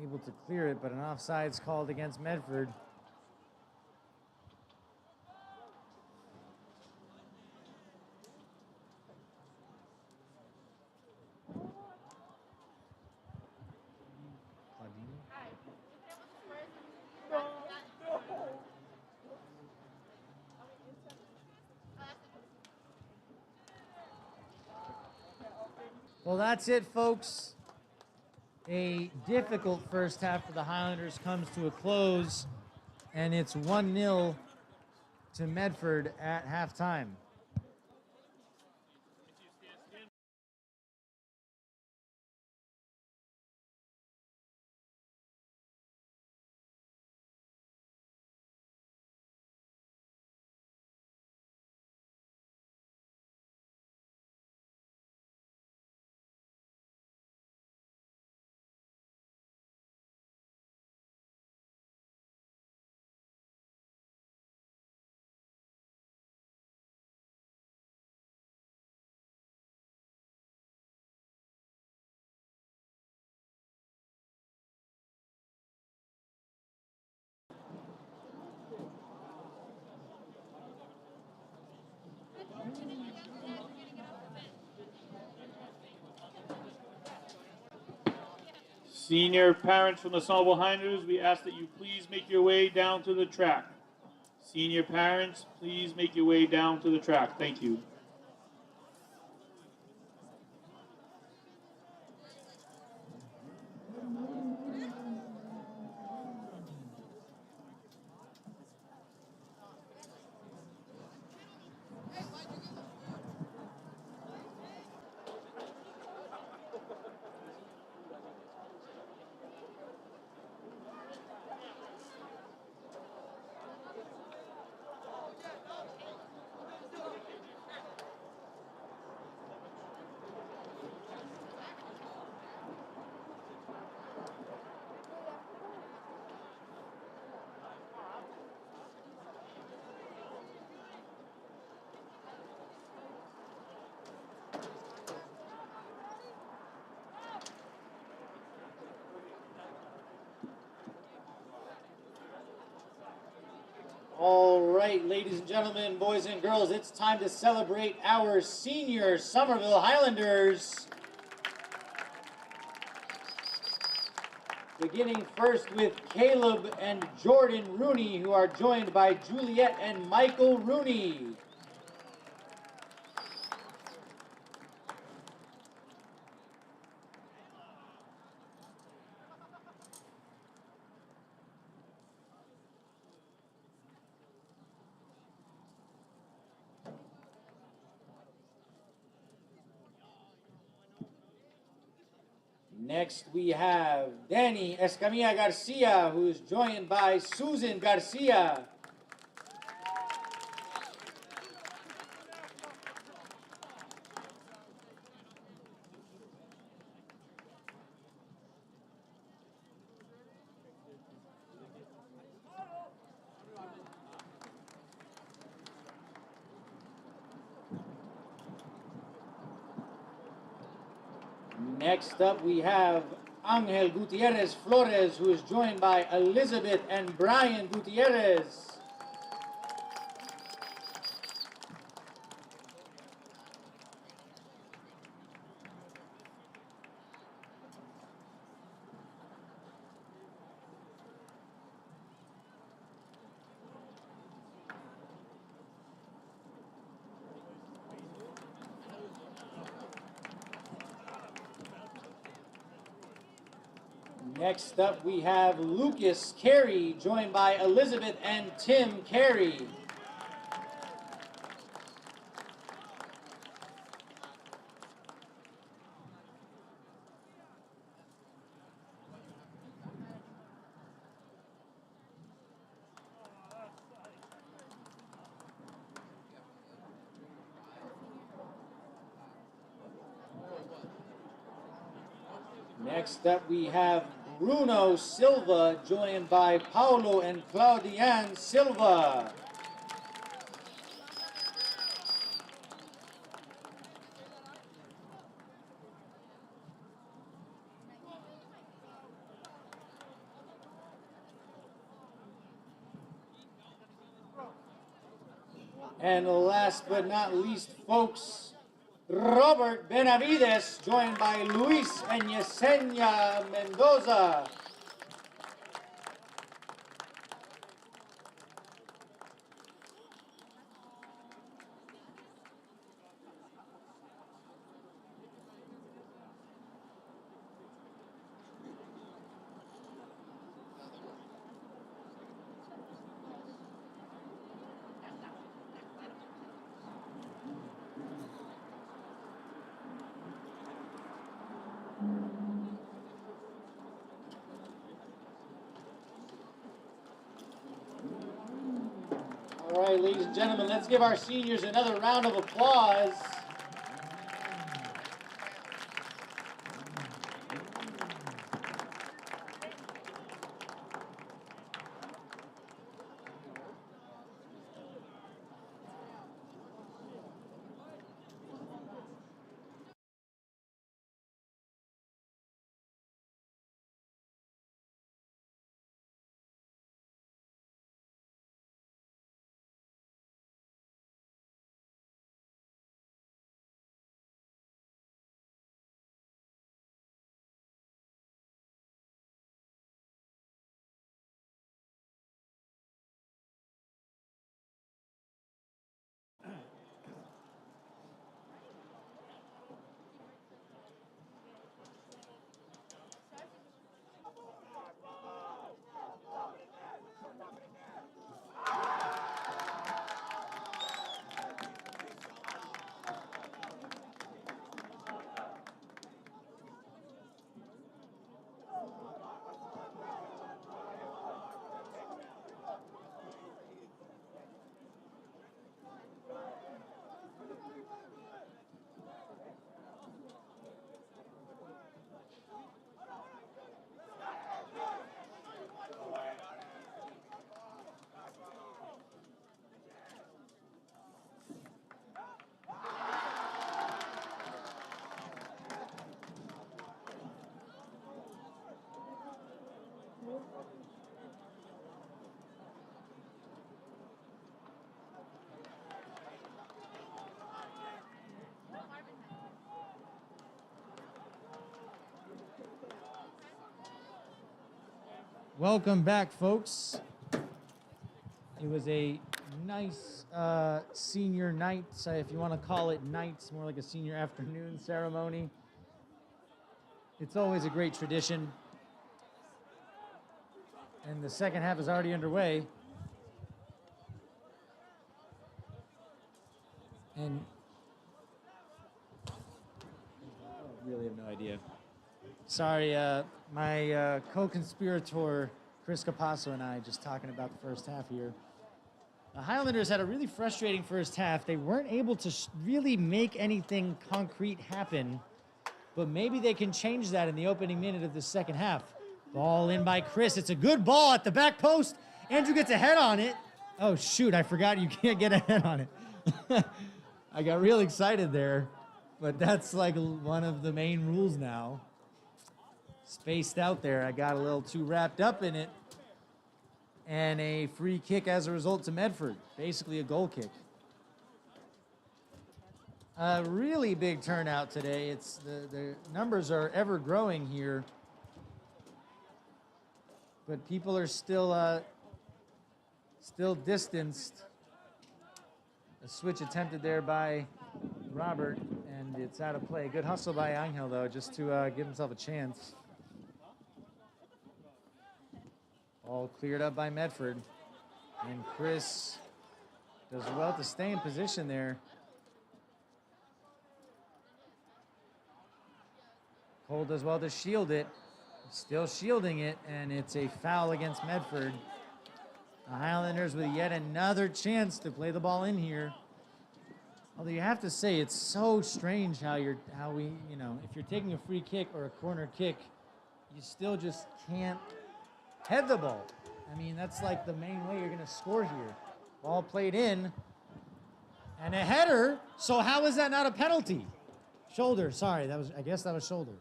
Speaker 1: able to clear it, but an offside's called against Medford. Well, that's it, folks. A difficult first half for the Highlanders comes to a close, and it's 1-0 to Medford at halftime.
Speaker 3: Senior parents from the Somerville Highlanders, we ask that you please make your way down to the track. Senior parents, please make your way down to the track. Thank you.
Speaker 1: right, ladies and gentlemen, boys and girls, it's time to celebrate our senior Somerville Highlanders. Beginning first with Caleb and Jordan Rooney, who are joined by Juliet and Michael Rooney. Next, we have Danny Escamilla Garcia, who is joined by Susan Garcia. Next up, we have Angel Gutierrez Flores, who is joined by Elizabeth and Brian Gutierrez. Next up, we have Lucas Carey, joined by Elizabeth and Tim Carey. Next up, we have Bruno Silva, joined by Paulo and Claudiane Silva. And last but not least, folks, Robert Benavides, joined by Luis and Yesenia Mendoza. All right, ladies and gentlemen, let's give our seniors another round of applause. Welcome back, folks. It was a nice senior night, if you want to call it nights, more like a senior afternoon ceremony. It's always a great tradition. And the second half is already underway. And I really have no idea. Sorry, my co-conspirator, Chris Capasso, and I just talking about the first half here. The Highlanders had a really frustrating first half. They weren't able to really make anything concrete happen, but maybe they can change that in the opening minute of the second half. Ball in by Chris. It's a good ball at the back post. Andrew gets a head on it. Oh, shoot, I forgot you can't get a head on it. I got real excited there, but that's like one of the main rules now. Spaced out there. I got a little too wrapped up in it. And a free kick as a result to Medford. Basically a goal kick. A really big turnout today. It's the numbers are ever growing here. But people are still distanced. A switch attempted there by Robert, and it's out of play. Good hustle by Angel, though, just to give himself a chance. All cleared up by Medford. And Chris does well to stay in position there. Cole does well to shield it. Still shielding it, and it's a foul against Medford. The Highlanders with yet another chance to play the ball in here. Although you have to say, it's so strange how we, if you're taking a free kick or a corner kick, you still just can't head the ball. I mean, that's like the main way you're going to score here. Ball played in, and a header. So how is that not a penalty? Shoulder, sorry, I guess that was shoulder.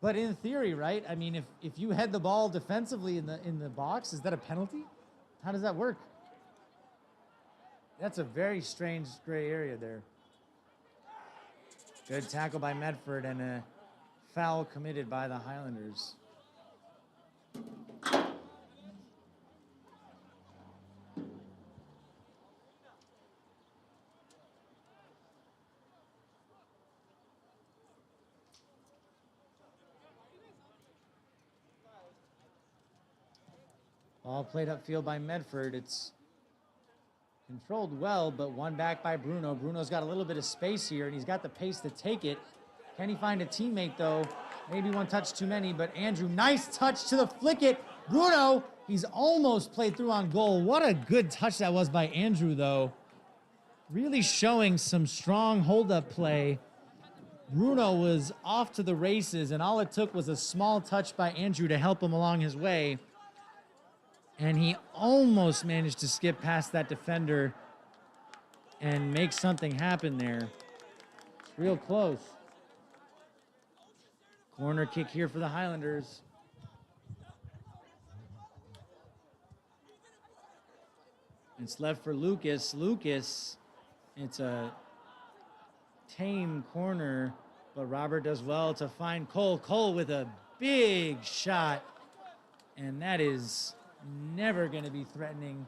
Speaker 1: But in theory, right? I mean, if you head the ball defensively in the box, is that a penalty? How does that work? That's a very strange gray area there. Good tackle by Medford and a foul committed by the Highlanders. Ball played upfield by Medford. It's controlled well, but one back by Bruno. Bruno's got a little bit of space here, and he's got the pace to take it. Can he find a teammate, though? Maybe one touch too many, but Andrew, nice touch to the flick it. Bruno, he's almost played through on goal. What a good touch that was by Andrew, though. Really showing some strong hold-up play. Bruno was off to the races, and all it took was a small touch by Andrew to help him along his way. And he almost managed to skip past that defender and make something happen there. It's real close. Corner kick here for the Highlanders. It's left for Lucas. Lucas, it's a tame corner, but Robert does well to find Cole. Cole with a big shot, and that is never going to be threatening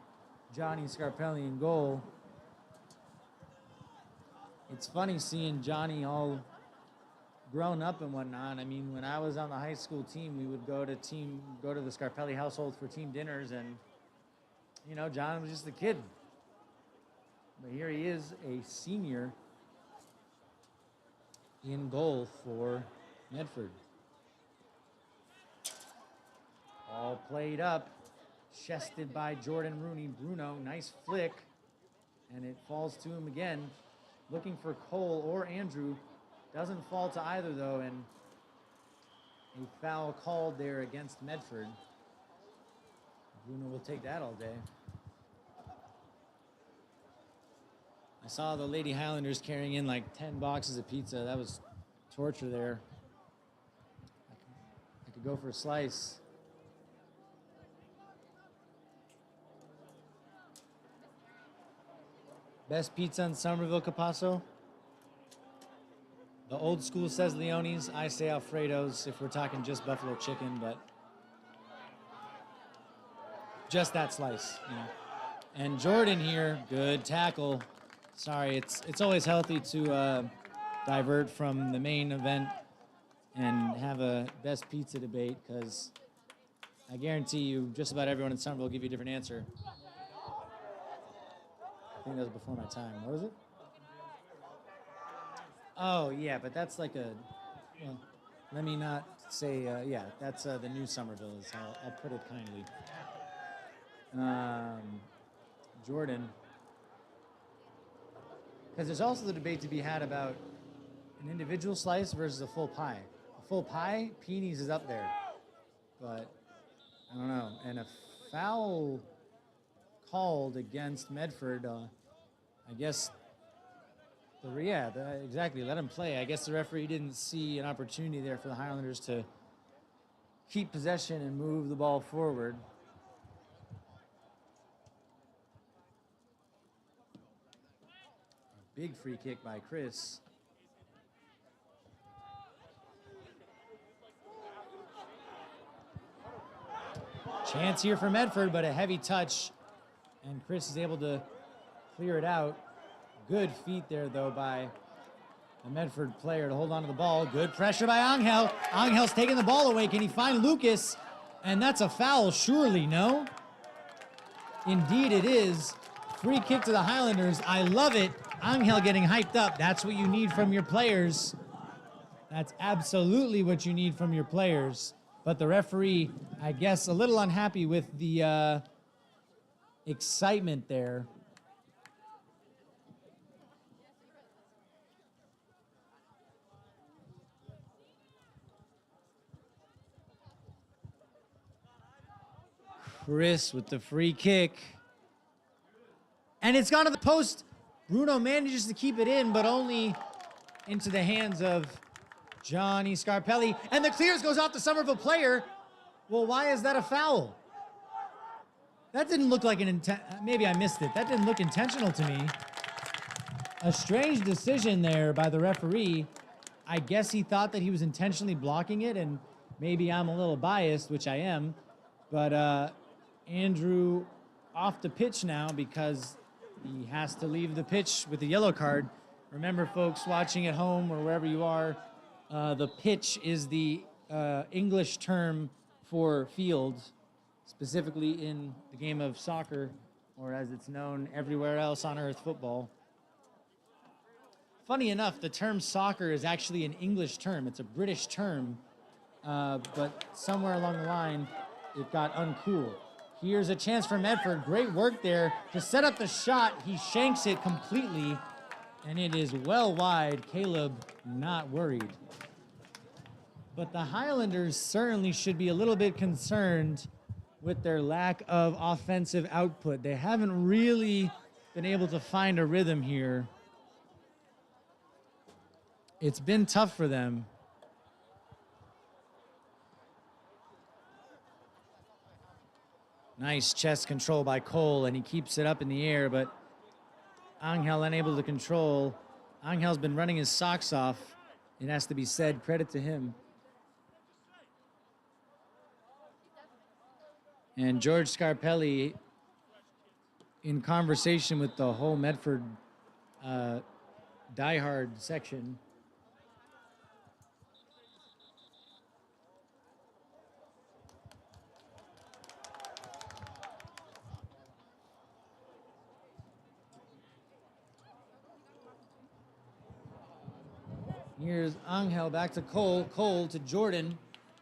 Speaker 1: Johnny Scarpelli in goal. It's funny seeing Johnny all grown up and whatnot. I mean, when I was on the high school team, we would go to the Scarpelli household for team dinners, and John was just a kid. But here he is, a senior in goal for Medford. All played up. Chested by Jordan Rooney. Bruno, nice flick. And it falls to him again. Looking for Cole or Andrew. Doesn't fall to either, though, and a foul called there against Medford. Bruno will take that all day. I saw the Lady Highlanders carrying in like 10 boxes of pizza. That was torture there. I could go for a slice. Best pizza in Somerville, Capasso? The old school says Leone's. I say Alfredo's if we're talking just buffalo chicken, but just that slice. You know. And Jordan here, good tackle. Sorry, it's always healthy to divert from the main event and have a best pizza debate, because I guarantee you just about everyone in Somerville will give you a different answer. I think that was before my time. What was it? Oh, yeah, but that's like a, well, let me not say, yeah, that's the new Somerville, is how I'll put it kindly. Jordan. Because there's also the debate to be had about an individual slice versus a full pie. A full pie, Peenie's is up there. But, I don't know. And a foul called against Medford, I guess, exactly, let him play. I guess the referee didn't see an opportunity there for the Highlanders to keep possession and move the ball forward. A big free kick by Chris. Chance here for Medford, but a heavy touch, and Chris is able to clear it out. Good feet there, though, by a Medford player to hold on to the ball. Good pressure by Angel. Angel's taking the ball away. Can he find Lucas? And that's a foul, surely, no? Indeed it is. Free kick to the Highlanders. I love it. Angel getting hyped up. That's what you need from your players. That's absolutely what you need from your players. But the referee, I guess, a little unhappy with the excitement there. Chris with the free kick. And it's gone to the post. Bruno manages to keep it in, but only into the hands of Johnny Scarpelli. And the clearance goes off the Somerville player. Well, why is that a foul? That didn't look like an maybe I missed it. That didn't look intentional to me. A strange decision there by the referee. I guess he thought that he was intentionally blocking it, and maybe I'm a little biased, which I am. But Andrew off the pitch now because he has to leave the pitch with a yellow card. Remember, folks watching at home or wherever you are, the pitch is the English term for field, specifically in the game of soccer, or as it's known everywhere else on earth, football. Funny enough, the term soccer is actually an English term. It's a British term, but somewhere along the line, it got uncool. Here's a chance for Medford. Great work there to set up the shot. He shanks it completely, and it is well wide. Caleb not worried. But the Highlanders certainly should be a little bit concerned with their lack of offensive output. They haven't really been able to find a rhythm here. It's been tough for them. Nice chest control by Cole, and he keeps it up in the air, but Angel unable to control. Angel's been running his socks off. It has to be said, credit to him. And George Scarpelli, in conversation with the whole Medford diehard section, here's Angel back to Cole. Cole to Jordan.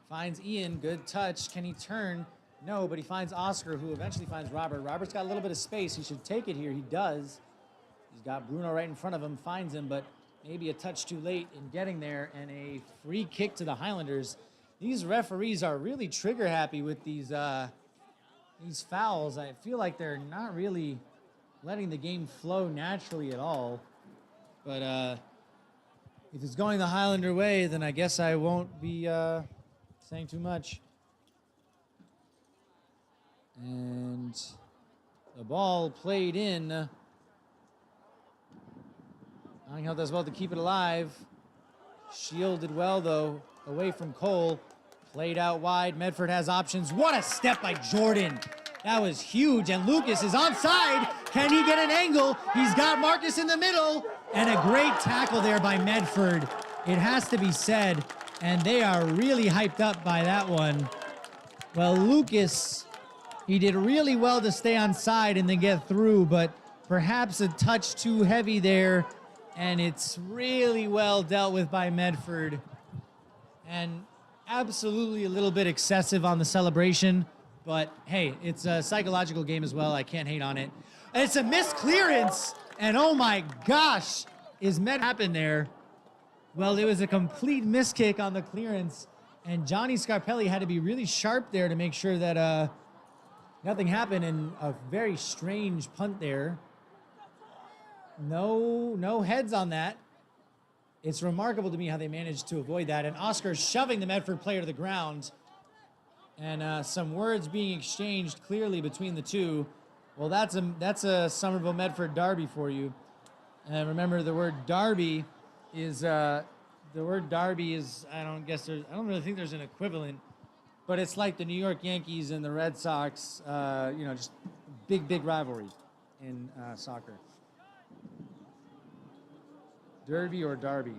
Speaker 1: Finds Ian. Good touch. Can he turn? No, but he finds Oscar, who eventually finds Robert. Robert's got a little bit of space. He should take it here. He does. He's got Bruno right in front of him. Finds him, but maybe a touch too late in getting there. And a free kick to the Highlanders. These referees are really trigger happy with these fouls. I feel like they're not really letting the game flow naturally at all. But if it's going the Highlander way, then I guess I won't be saying too much. And the ball played in. Angel does well to keep it alive. Shielded well, though, away from Cole. Played out wide. Medford has options. What a step by Jordan. That was huge, and Lucas is onside. Can he get an angle? He's got Marcus in the middle, and a great tackle there by Medford. It has to be said, and they are really hyped up by that one. Well, Lucas, he did really well to stay onside and then get through, but perhaps a touch too heavy there, and it's really well dealt with by Medford. And absolutely a little bit excessive on the celebration, but hey, it's a psychological game as well. I can't hate on it. It's a missed clearance, and oh my gosh, is Med happened there? Well, it was a complete miss kick on the clearance, and Johnny Scarpelli had to be really sharp there to make sure that nothing happened, and a very strange punt there. No heads on that. It's remarkable to me how they managed to avoid that, and Oscar shoving the Medford player to the ground, and some words being exchanged clearly between the two. Well, that's a Somerville Medford derby for you. And remember, the word derby is I don't really think there's an equivalent, but it's like the New York Yankees and the Red Sox, just big rivalry in soccer. Derby or Derby?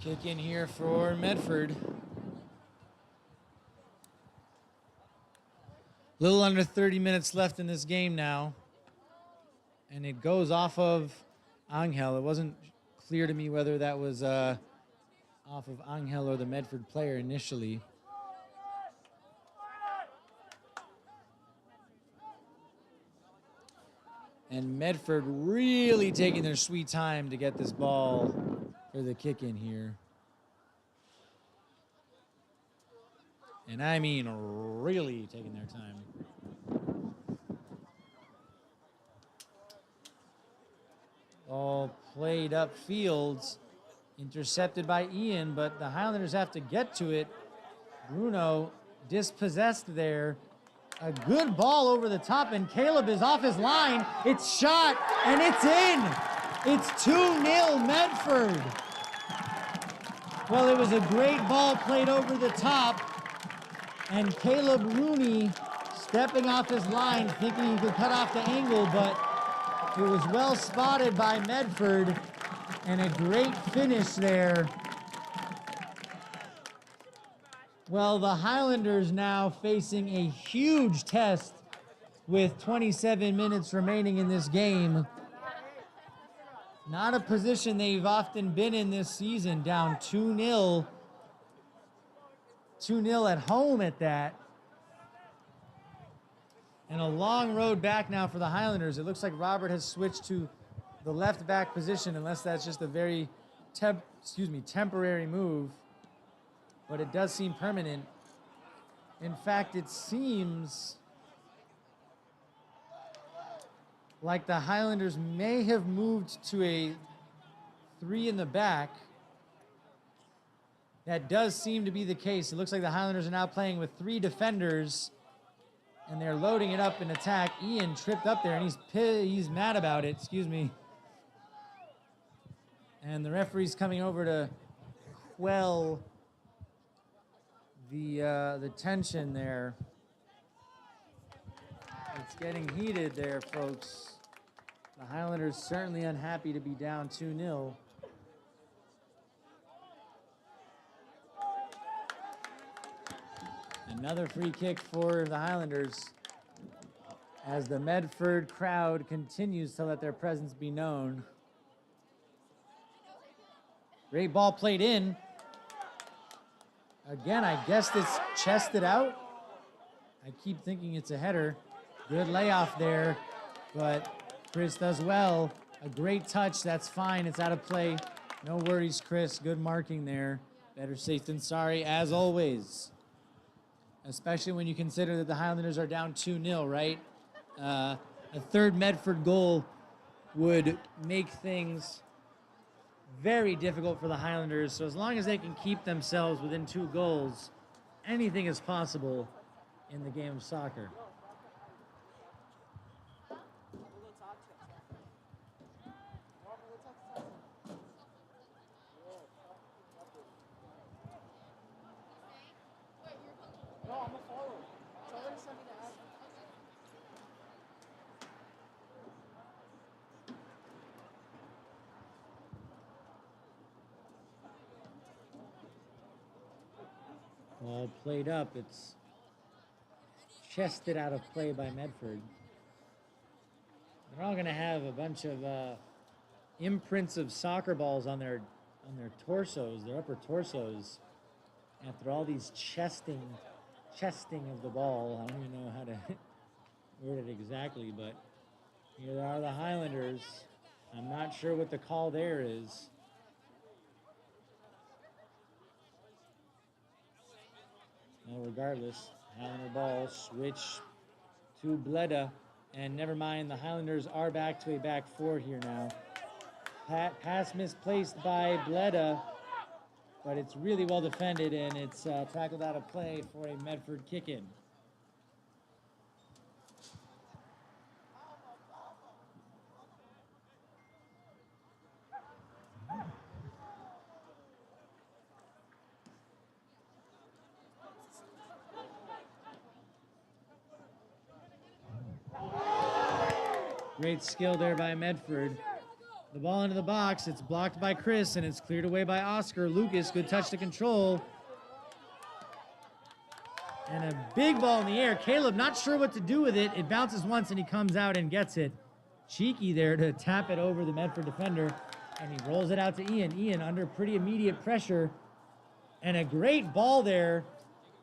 Speaker 1: Kick in here for Medford. Little under 30 minutes left in this game now. And it goes off of Angel. It wasn't clear to me whether that was off of Angel or the Medford player initially. And Medford really taking their sweet time to get this ball for the kick in here. And I mean really taking their time. All played upfield. Intercepted by Ian, but the Highlanders have to get to it. Bruno dispossessed there. A good ball over the top, and Caleb is off his line. It's shot, and it's in. It's 2-0 Medford. Well, it was a great ball played over the top, and Caleb Rooney stepping off his line, thinking he could cut off the angle, but it was well spotted by Medford. And a great finish there. Well, the Highlanders now facing a huge test with 27 minutes remaining in this game. Not a position they've often been in this season, down 2-0. 2-0 at home at that. And a long road back now for the Highlanders. It looks like Robert has switched to the left back position, unless that's just a very temporary move, but it does seem permanent. In fact, it seems like the Highlanders may have moved to a 3 in the back. That does seem to be the case. It looks like the Highlanders are now playing with 3 defenders, and they're loading it up in attack. Ian tripped up there, and he's mad about it. Excuse me. And the referee's coming over to quell the tension there. It's getting heated there, folks. The Highlanders certainly unhappy to be down 2-0. Another free kick for the Highlanders as the Medford crowd continues to let their presence be known. Great ball played in. Again, I guess it's chested out. I keep thinking it's a header. Good layoff there, but Chris does well. A great touch, that's fine, it's out of play. No worries, Chris, good marking there. Better safe than sorry, as always. Especially when you consider that the Highlanders are down 2-0, right? A third Medford goal would make things very difficult for the Highlanders. So as long as they can keep themselves within 2 goals, anything is possible in the game of soccer. Ball played up. It's chested out of play by Medford. They're all going to have a bunch of imprints of soccer balls on their torsos, their upper torsos, after all these chesting of the ball. I don't even know how to word it exactly, but here are the Highlanders. I'm not sure what the call there is. Well, regardless, Highlander ball switch to Bleda. And never mind, the Highlanders are back to a back four here now. Pass misplaced by Bleda, but it's really well defended, and it's tackled out of play for a Medford kick-in. Great skill there by Medford. The ball into the box. It's blocked by Chris, and it's cleared away by Oscar. Lucas, good touch to control. And a big ball in the air. Caleb not sure what to do with it. It bounces once, and he comes out and gets it. Cheeky there to tap it over the Medford defender, and he rolls it out to Ian. Ian under pretty immediate pressure. And a great ball there,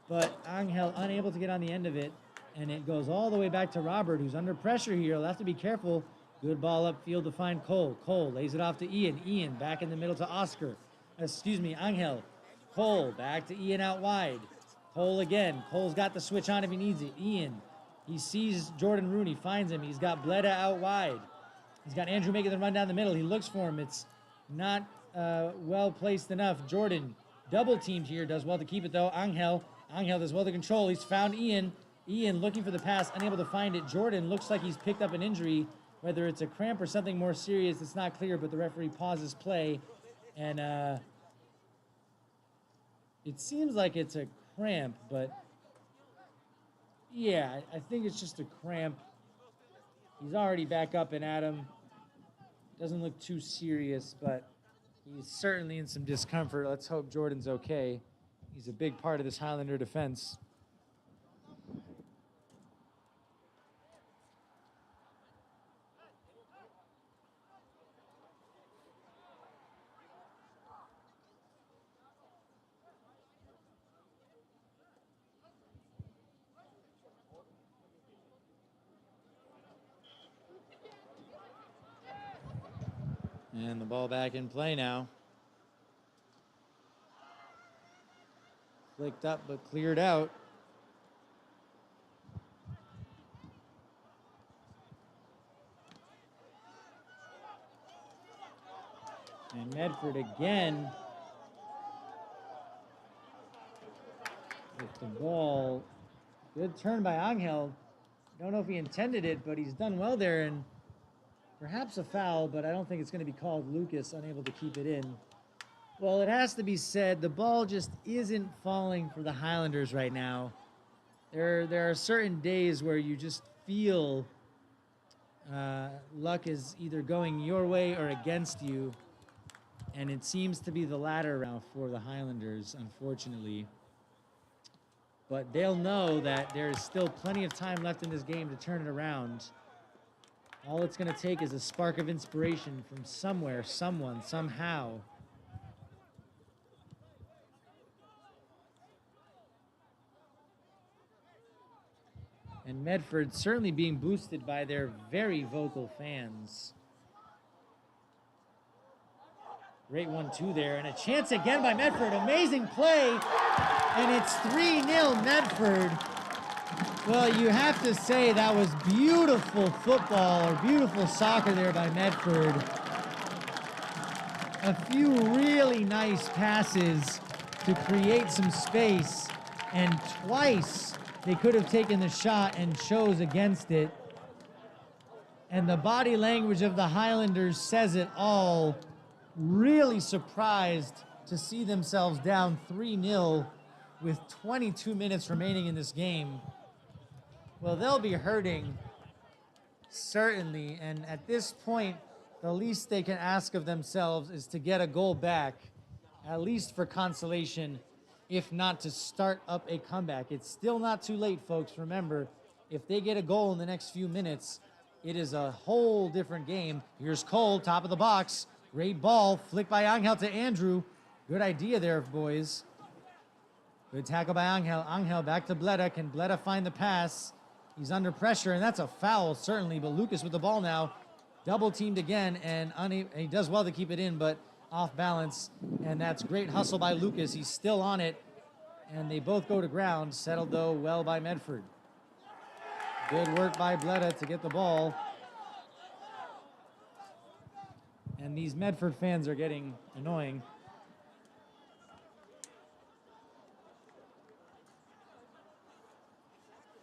Speaker 1: but Angel unable to get on the end of it. And it goes all the way back to Robert, who's under pressure here. He'll have to be careful. Good ball upfield to find Cole. Cole lays it off to Ian. Ian back in the middle to Oscar. Angel. Cole back to Ian out wide. Cole again. Cole's got the switch on if he needs it. Ian. He sees Jordan Rooney, finds him. He's got Bleda out wide. He's got Andrew making the run down the middle. He looks for him. It's not well placed enough. Jordan double teamed here. Does well to keep it though. Angel does well to control. He's found Ian. Ian looking for the pass, unable to find it. Jordan looks like he's picked up an injury. Whether it's a cramp or something more serious, it's not clear, but the referee pauses play. And it seems like it's a cramp, but yeah, I think it's just a cramp. He's already back up and at him. Doesn't look too serious, but he's certainly in some discomfort. Let's hope Jordan's okay. He's a big part of this Highlander defense. And the ball back in play now. Flicked up but cleared out. And Medford again with the ball. Good turn by Angel. Don't know if he intended it, but he's done well there, and perhaps a foul, but I don't think it's going to be called. Lucas unable to keep it in. Well, it has to be said, the ball just isn't falling for the Highlanders right now. There are certain days where you just feel luck is either going your way or against you, and it seems to be the latter now for the Highlanders, unfortunately. But they'll know that there's still plenty of time left in this game to turn it around. All it's going to take is a spark of inspiration from somewhere, someone, somehow. And Medford certainly being boosted by their very vocal fans. Great 1-2 there, and a chance again by Medford. Amazing play, and it's 3-0 Medford. Well, you have to say that was beautiful football or beautiful soccer there by Medford. A few really nice passes to create some space, and twice they could have taken the shot and chose against it. And the body language of the Highlanders says it all. Really surprised to see themselves down 3-0 with 22 minutes remaining in this game. Well, they'll be hurting, certainly, and at this point, the least they can ask of themselves is to get a goal back, at least for consolation, if not to start up a comeback. It's still not too late, folks. Remember, if they get a goal in the next few minutes, it is a whole different game. Here's Cole, top of the box. Great ball, flicked by Angel to Andrew. Good idea there, boys. Good tackle by Angel. Angel back to Bleda. Can Bleda find the pass? He's under pressure, and that's a foul, certainly. But Lucas with the ball now. Double teamed again, and he does well to keep it in, but off balance. And that's great hustle by Lucas. He's still on it, and they both go to ground. Settled, though, well by Medford. Good work by Bleda to get the ball. And these Medford fans are getting annoying.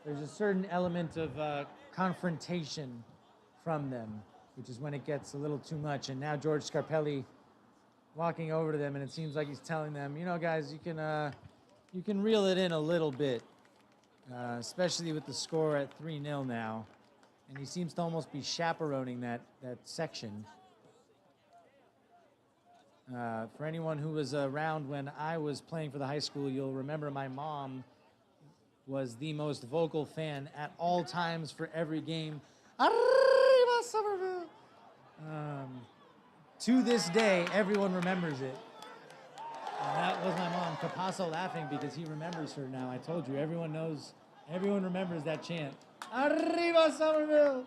Speaker 1: There's a certain element of confrontation from them, which is when it gets a little too much. And now George Scarpelli walking over to them, and it seems like he's telling them, you know, guys, you can reel it in a little bit, especially with the score at 3-0 now. And he seems to almost be chaperoning that section. For anyone who was around when I was playing for the high school, you'll remember my mom was the most vocal fan at all times for every game. Arriba, Somerville! To this day, everyone remembers it. And that was my mom, Capasso, laughing because he remembers her now. I told you, everyone remembers that chant. Arriba, Somerville!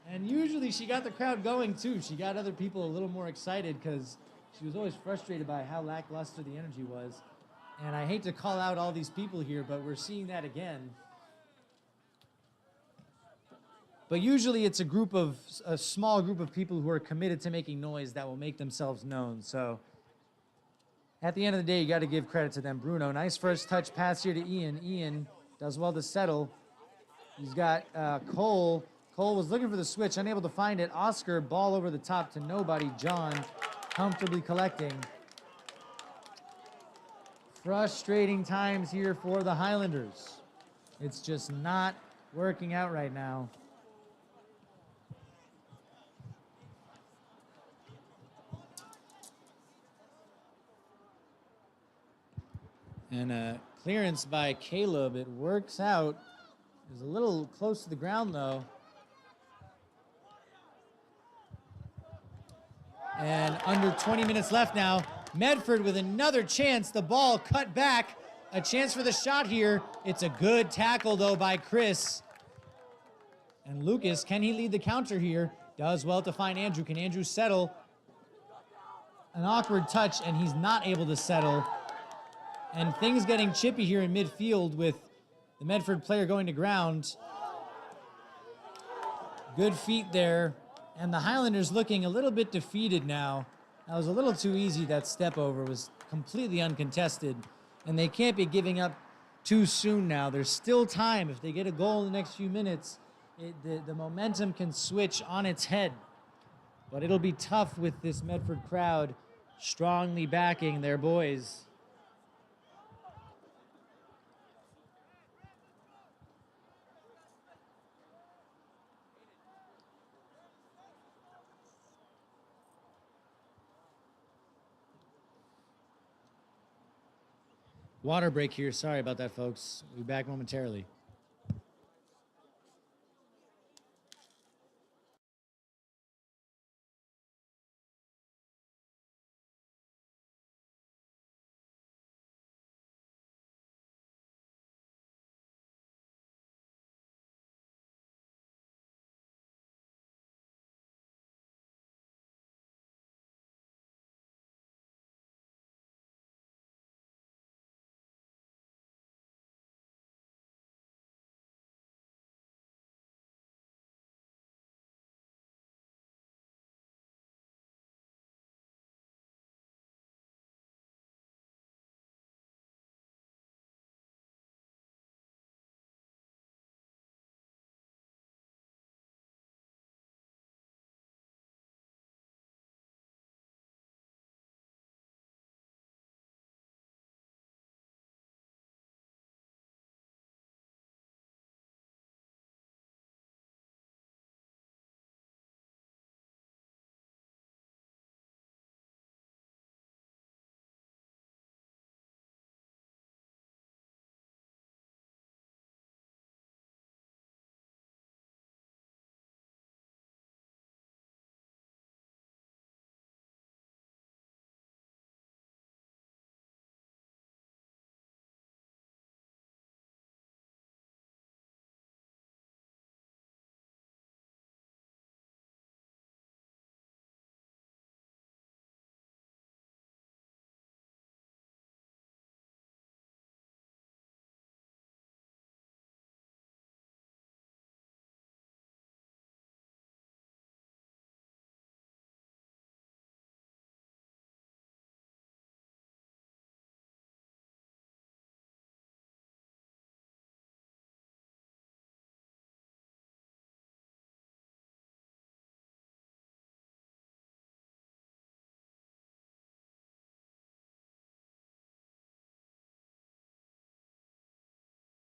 Speaker 1: And usually she got the crowd going too. She got other people a little more excited because she was always frustrated by how lackluster the energy was. And I hate to call out all these people here, but we're seeing that again. But usually it's a small group of people who are committed to making noise that will make themselves known. So at the end of the day, you got to give credit to them. Bruno, nice first touch pass here to Ian. Ian does well to settle. He's got Cole. Cole was looking for the switch, unable to find it. Oscar, ball over the top to nobody. John comfortably collecting. Frustrating times here for the Highlanders. It's just not working out right now. And a clearance by Caleb. It works out. It's a little close to the ground, though. And under 20 minutes left now. Medford with another chance. The ball cut back. A chance for the shot here. It's a good tackle, though, by Chris. And Lucas, can he lead the counter here? Does well to find Andrew. Can Andrew settle? An awkward touch, and he's not able to settle. And things getting chippy here in midfield with the Medford player going to ground. Good feet there. And the Highlanders looking a little bit defeated now. That was a little too easy. That step over was completely uncontested. And they can't be giving up too soon now. There's still time. If they get a goal in the next few minutes, the momentum can switch on its head. But it'll be tough with this Medford crowd strongly backing their boys. Water break here. Sorry about that, folks. We'll be back momentarily.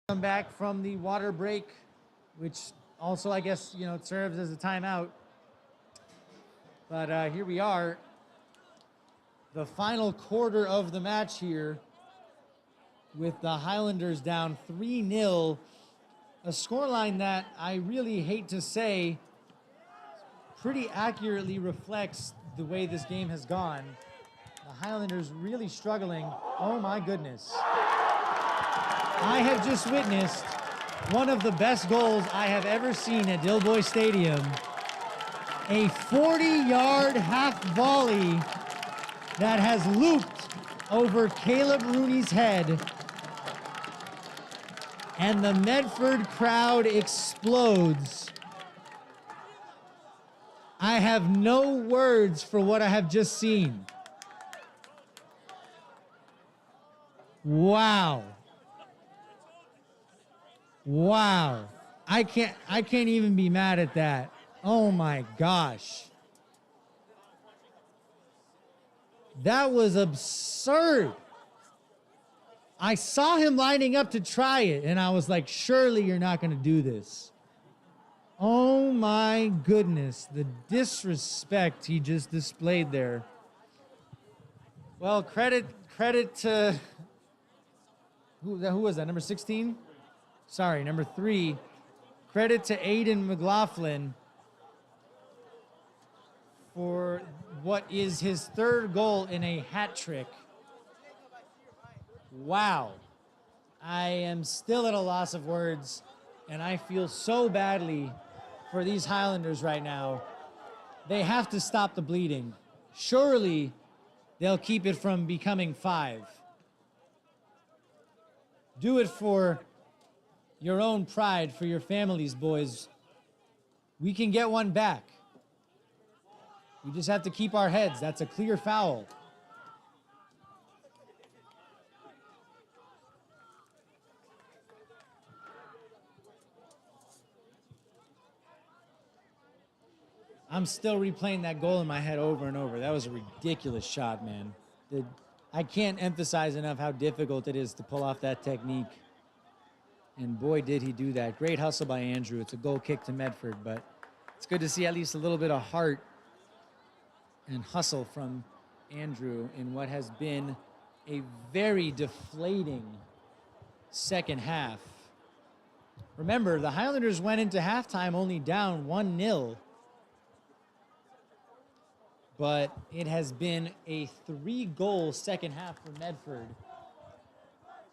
Speaker 1: Come back from the water break, which also, I guess, you know, it serves as a timeout. But here we are, the final quarter of the match here, with the Highlanders down 3-0. A scoreline that I really hate to say pretty accurately reflects the way this game has gone. The Highlanders really struggling. Oh my goodness. I have just witnessed one of the best goals I have ever seen at Dilboy Stadium. A 40-yard half volley that has looped over Caleb Rooney's head. And the Medford crowd explodes. I have no words for what I have just seen. Wow. Wow. I can't even be mad at that. Oh my gosh. That was absurd. I saw him lining up to try it, and I was like, surely you're not going to do this. Oh my goodness, the disrespect he just displayed there. Well, credit to, who was that, number 16? Sorry, number 3. Credit to Aiden McLaughlin for what is his 3rd goal in a hat trick. Wow. I am still at a loss of words, and I feel so badly for these Highlanders right now. They have to stop the bleeding. Surely they'll keep it from becoming 5. Do it for your own pride, for your families, boys. We can get one back. We just have to keep our heads. That's a clear foul. I'm still replaying that goal in my head over and over. That was a ridiculous shot, man. I can't emphasize enough how difficult it is to pull off that technique. And boy, did he do that. Great hustle by Andrew. It's a goal kick to Medford, but it's good to see at least a little bit of heart and hustle from Andrew in what has been a very deflating second half. Remember, the Highlanders went into halftime only down 1-0. But it has been a 3-goal second half for Medford.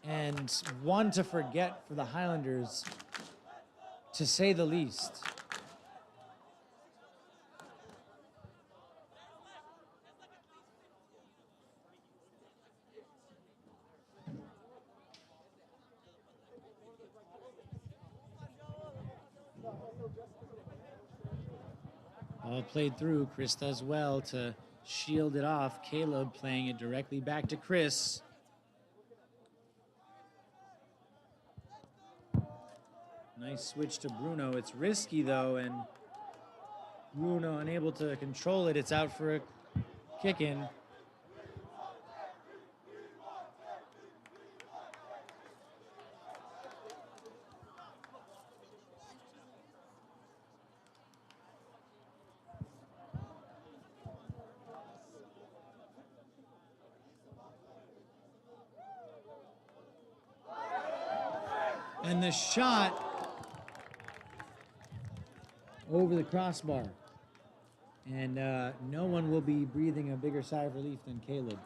Speaker 1: And one to forget for the Highlanders, to say the least. All played through. Chris does well to shield it off. Caleb playing it directly back to Chris. Nice switch to Bruno. It's risky though, and Bruno unable to control it. It's out for a kick in. And the shot over the crossbar. And no one will be breathing a bigger sigh of relief than Caleb.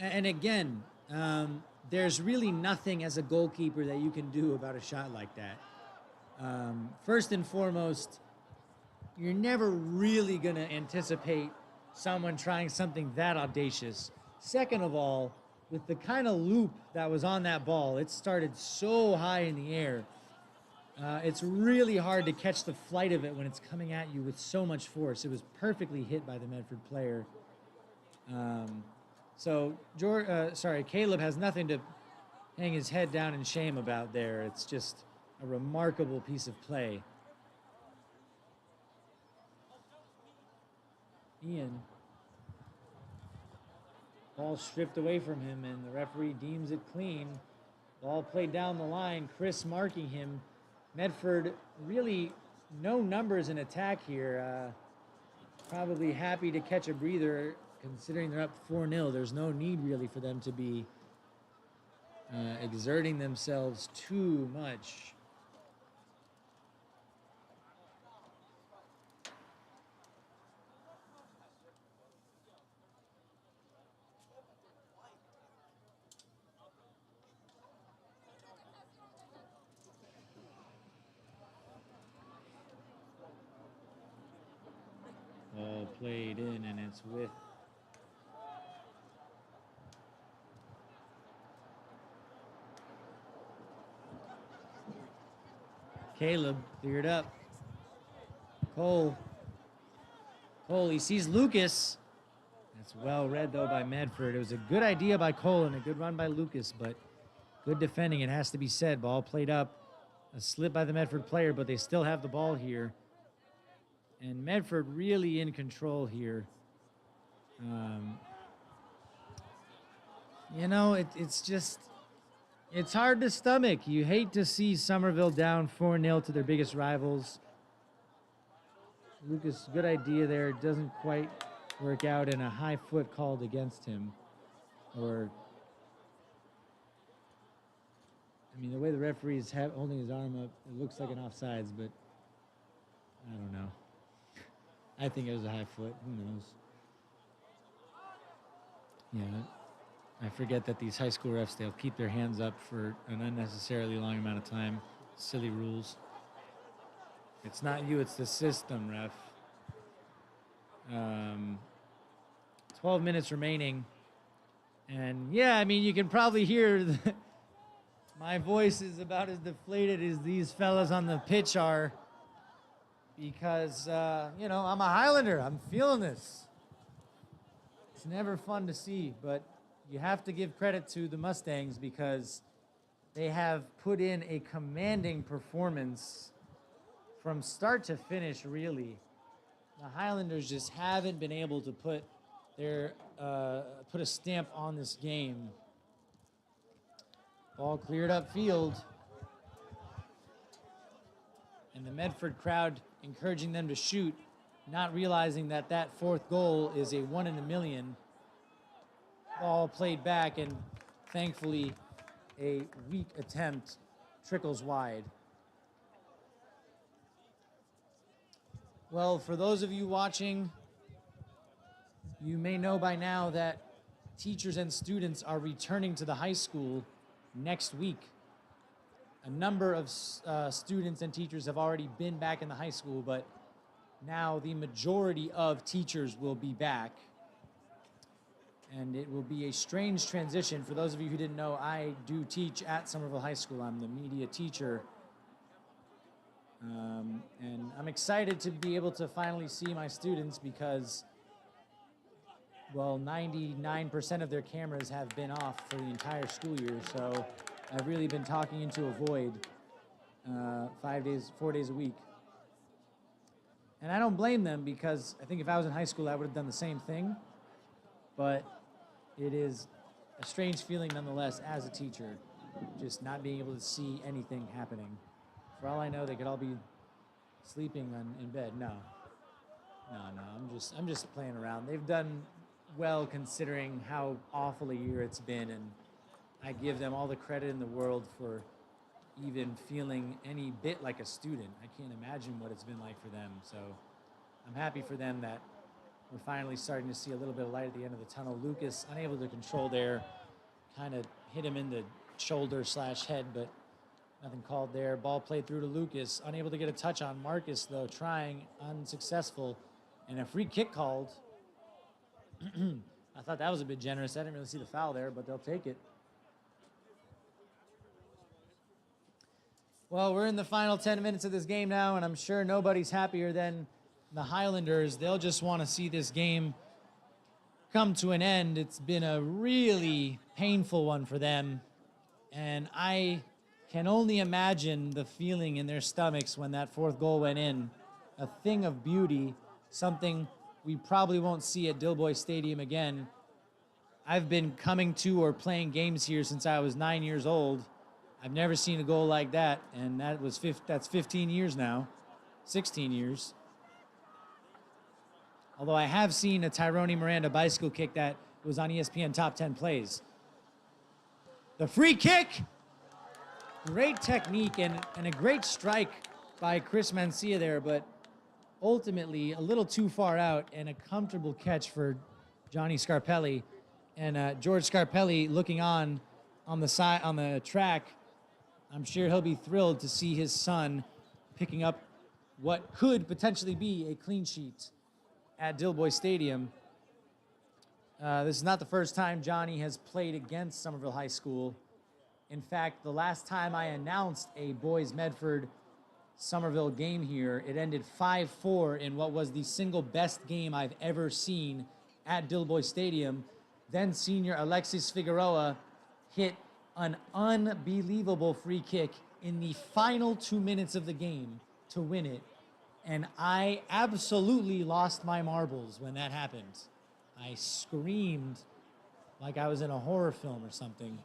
Speaker 1: And again, there's really nothing as a goalkeeper that you can do about a shot like that. First and foremost, you're never really going to anticipate someone trying something that audacious. Second of all, with the kind of loop that was on that ball, it started so high in the air. It's really hard to catch the flight of it when it's coming at you with so much force. It was perfectly hit by the Medford player. Caleb has nothing to hang his head down in shame about there. It's just a remarkable piece of play. Ian. Ball stripped away from him, and the referee deems it clean. Ball played down the line. Chris marking him. Medford really no numbers in attack here. Probably happy to catch a breather considering they're up 4-0. There's no need really for them to be exerting themselves too much. Ball played in, and it's with Caleb. Cleared up. Cole, he sees Lucas. That's well read, though, by Medford. It was a good idea by Cole and a good run by Lucas, but good defending, it has to be said. Ball played up. A slip by the Medford player, but they still have the ball here. And Medford really in control here. You know, it's just, it's hard to stomach. You hate to see Somerville down 4-0 to their biggest rivals. Lucas, good idea there. Doesn't quite work out, and a high foot called against him. Or, I mean, the way the referee's holding his arm up, it looks like an offsides, but I don't know. I think it was a high foot. Who knows? Yeah. I forget that these high school refs, they'll keep their hands up for an unnecessarily long amount of time. Silly rules. It's not you, it's the system, ref. 12 minutes remaining. And yeah, I mean, you can probably hear my voice is about as deflated as these fellas on the pitch are. Because, you know, I'm a Highlander. I'm feeling this. It's never fun to see, but you have to give credit to the Mustangs because they have put in a commanding performance from start to finish, really. The Highlanders just haven't been able to put a stamp on this game. Ball cleared up field. And the Medford crowd encouraging them to shoot, not realizing that that fourth goal is a 1 in a million. Ball played back, and thankfully a weak attempt trickles wide. Well, for those of you watching, you may know by now that teachers and students are returning to the high school next week. A number of students and teachers have already been back in the high school, but now the majority of teachers will be back. And it will be a strange transition. For those of you who didn't know, I do teach at Somerville High School. I'm the media teacher. And I'm excited to be able to finally see my students because, well, 99% of their cameras have been off for the entire school year. So I've really been talking into a void 4 days a week. And I don't blame them because I think if I was in high school, I would have done the same thing. But it is a strange feeling nonetheless as a teacher, just not being able to see anything happening. For all I know, they could all be sleeping in bed. No, I'm just playing around. They've done well considering how awful a year it's been, and I give them all the credit in the world for even feeling any bit like a student. I can't imagine what it's been like for them. So I'm happy for them that we're finally starting to see a little bit of light at the end of the tunnel. Lucas, unable to control there, kind of hit him in the shoulder/head, but nothing called there. Ball played through to Lucas, unable to get a touch on Marcus, though, trying, unsuccessful, and a free kick called. I thought that was a bit generous. I didn't really see the foul there, but they'll take it. Well, we're in the final 10 minutes of this game now, and I'm sure nobody's happier than the Highlanders. They'll just want to see this game come to an end. It's been a really painful one for them, and I can only imagine the feeling in their stomachs when that fourth goal went in. A thing of beauty, something we probably won't see at Dilboy Stadium again. I've been coming to or playing games here since I was 9 years old. I've never seen a goal like that, and that's 15 years now, 16 years. Although I have seen a Tyrone Miranda bicycle kick that was on ESPN Top 10 Plays. The free kick! Great technique and a great strike by Chris Mancia there, but ultimately a little too far out and a comfortable catch for Johnny Scarpelli. And George Scarpelli looking on the side on the track. I'm sure he'll be thrilled to see his son picking up what could potentially be a clean sheet at Dilboy Stadium. This is not the first time Johnny has played against Somerville High School. In fact, the last time I announced a boys Medford Somerville game here, it ended 5-4 in what was the single best game I've ever seen at Dilboy Stadium. Then senior Alexis Figueroa hit an unbelievable free kick in the final 2 minutes of the game to win it. And I absolutely lost my marbles when that happened. I screamed like I was in a horror film or something,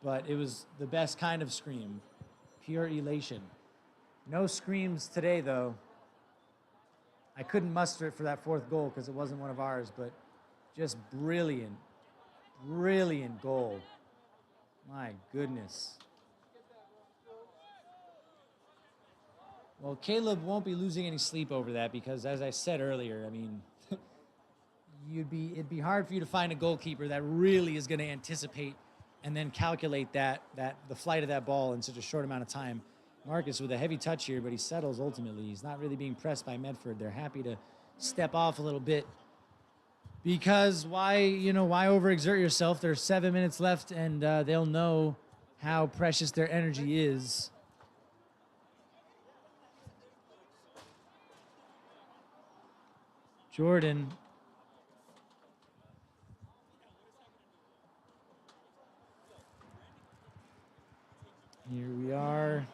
Speaker 1: but it was the best kind of scream, pure elation. No screams today, though. I couldn't muster it for that fourth goal because it wasn't one of ours, but just brilliant, brilliant goal. My goodness. Well, Caleb won't be losing any sleep over that because, as I said earlier, I mean, it'd be hard for you to find a goalkeeper that really is going to anticipate and then calculate the flight of that ball in such a short amount of time. Marcus with a heavy touch here, but he settles ultimately. He's not really being pressed by Medford. They're happy to step off a little bit because why overexert yourself? There's 7 minutes left, and they'll know how precious their energy is. Jordan. Here we are.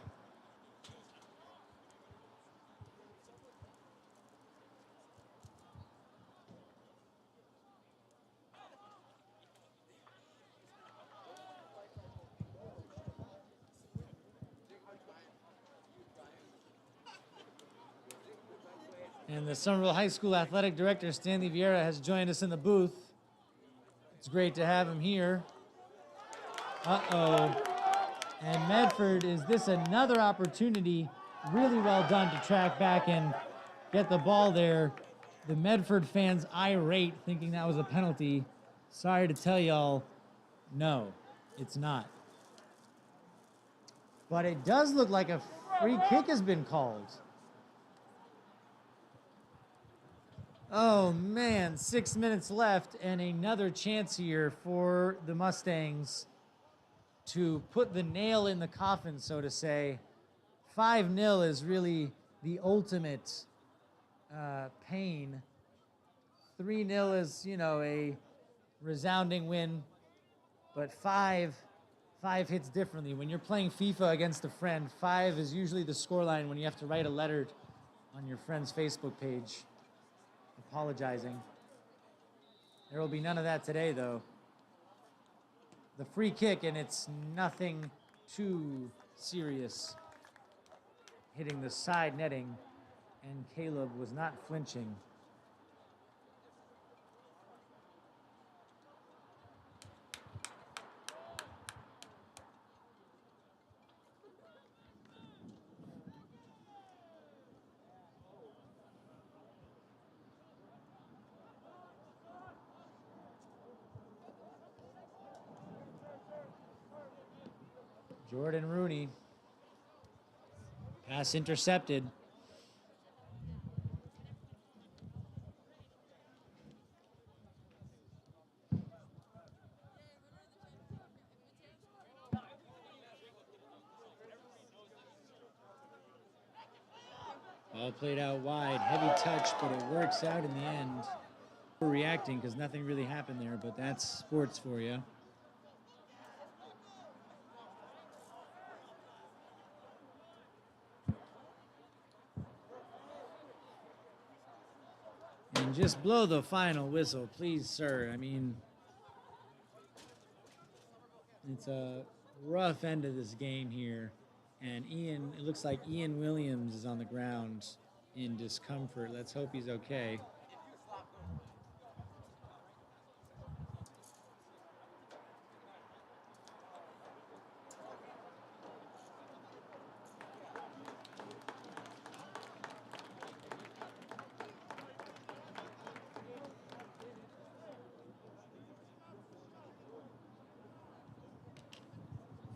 Speaker 1: And the Somerville High School Athletic Director, Stanley Vieira, has joined us in the booth. It's great to have him here. Uh-oh. And Medford, is this another opportunity? Really well done to track back and get the ball there. The Medford fans irate, thinking that was a penalty. Sorry to tell y'all, no, it's not. But it does look like a free kick has been called. Oh man, 6 minutes left and another chance here for the Mustangs to put the nail in the coffin, so to say. 5-0 is really the ultimate pain. 3-0 is, a resounding win, but 5 hits differently. When you're playing FIFA against a friend, 5 is usually the scoreline when you have to write a letter on your friend's Facebook page apologizing. There will be none of that today, though. The free kick, and it's nothing too serious, hitting the side netting, and Caleb was not flinching. Jordan Rooney. Pass intercepted. Ball played out wide. Heavy touch, but it works out in the end. We're reacting because nothing really happened there, but that's sports for you. And just blow the final whistle, please, sir. I mean, It's a rough end of this game here. And it looks like Ian Williams is on the ground in discomfort. Let's hope he's okay.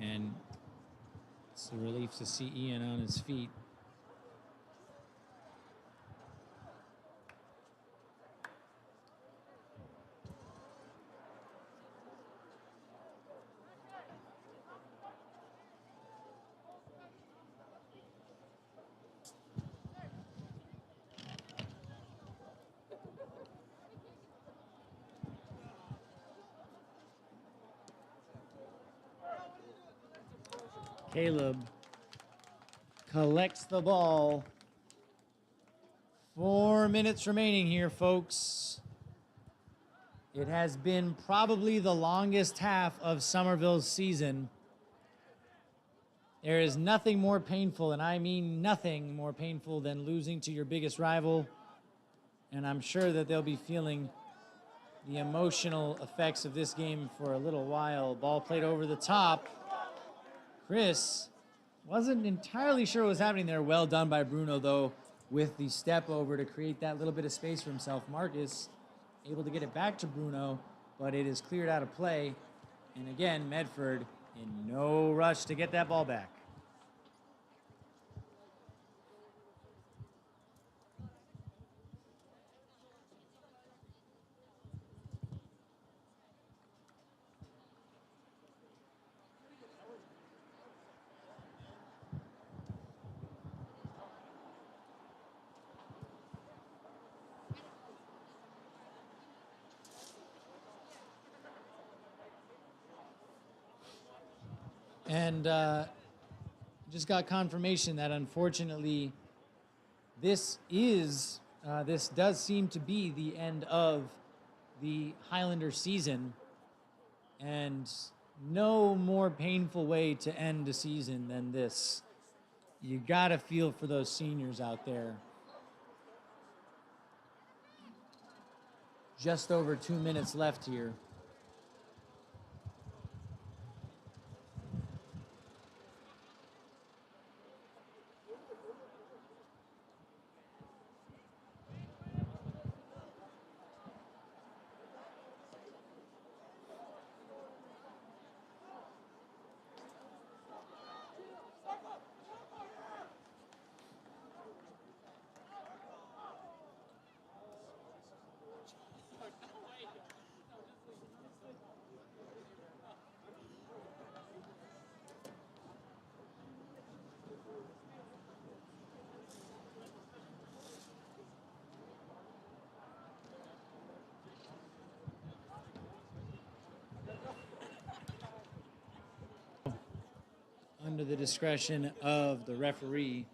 Speaker 1: And it's a relief to see Ian on his feet. Caleb collects the ball. 4 minutes remaining here, folks. It has been probably the longest half of Somerville's season. There is nothing more painful, and I mean nothing more painful than losing to your biggest rival. And I'm sure that they'll be feeling the emotional effects of this game for a little while. Ball played over the top. Chris wasn't entirely sure what was happening there. Well done by Bruno, though, with the step over to create that little bit of space for himself. Marcus able to get it back to Bruno, but it is cleared out of play. And again, Medford in no rush to get that ball back. And just got confirmation that unfortunately this does seem to be the end of the Highlander season, and no more painful way to end a season than this. You gotta feel for those seniors out there. Just over 2 minutes left here. Under the discretion of the referee.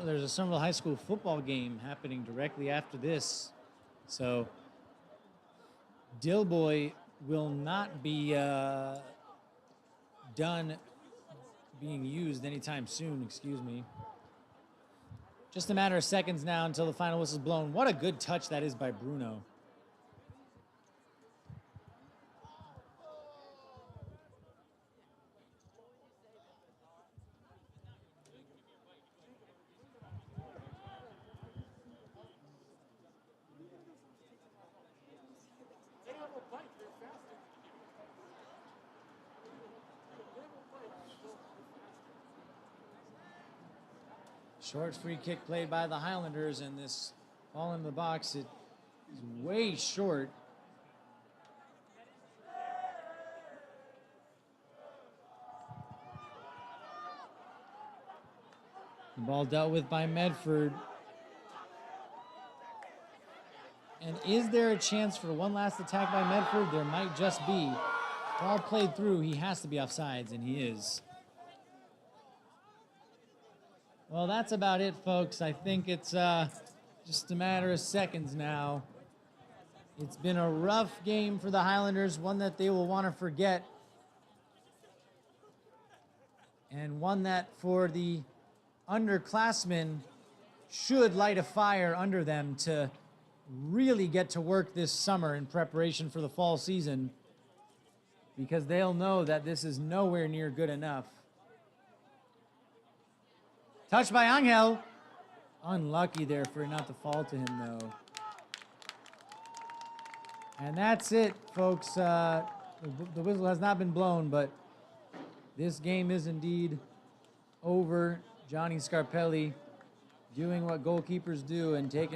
Speaker 1: There's a Somerville High School football game happening directly after this. So Dillboy will not be done being used anytime soon, excuse me. Just a matter of seconds now until the final whistle's blown. What a good touch that is by Bruno. Short free kick played by the Highlanders, and this ball in the box, it is way short. The ball dealt with by Medford. And is there a chance for one last attack by Medford? There might just be. Ball played through. He has to be offsides, and he is. Well, that's about it, folks. I think it's just a matter of seconds now. It's been a rough game for the Highlanders, one that they will want to forget. And one that for the underclassmen should light a fire under them to really get to work this summer in preparation for the fall season, because they'll know that this is nowhere near good enough. Touched by Angel. Unlucky there for it not to fall to him, though. And that's it, folks. The whistle has not been blown, but this game is indeed over. Johnny Scarpelli doing what goalkeepers do and taking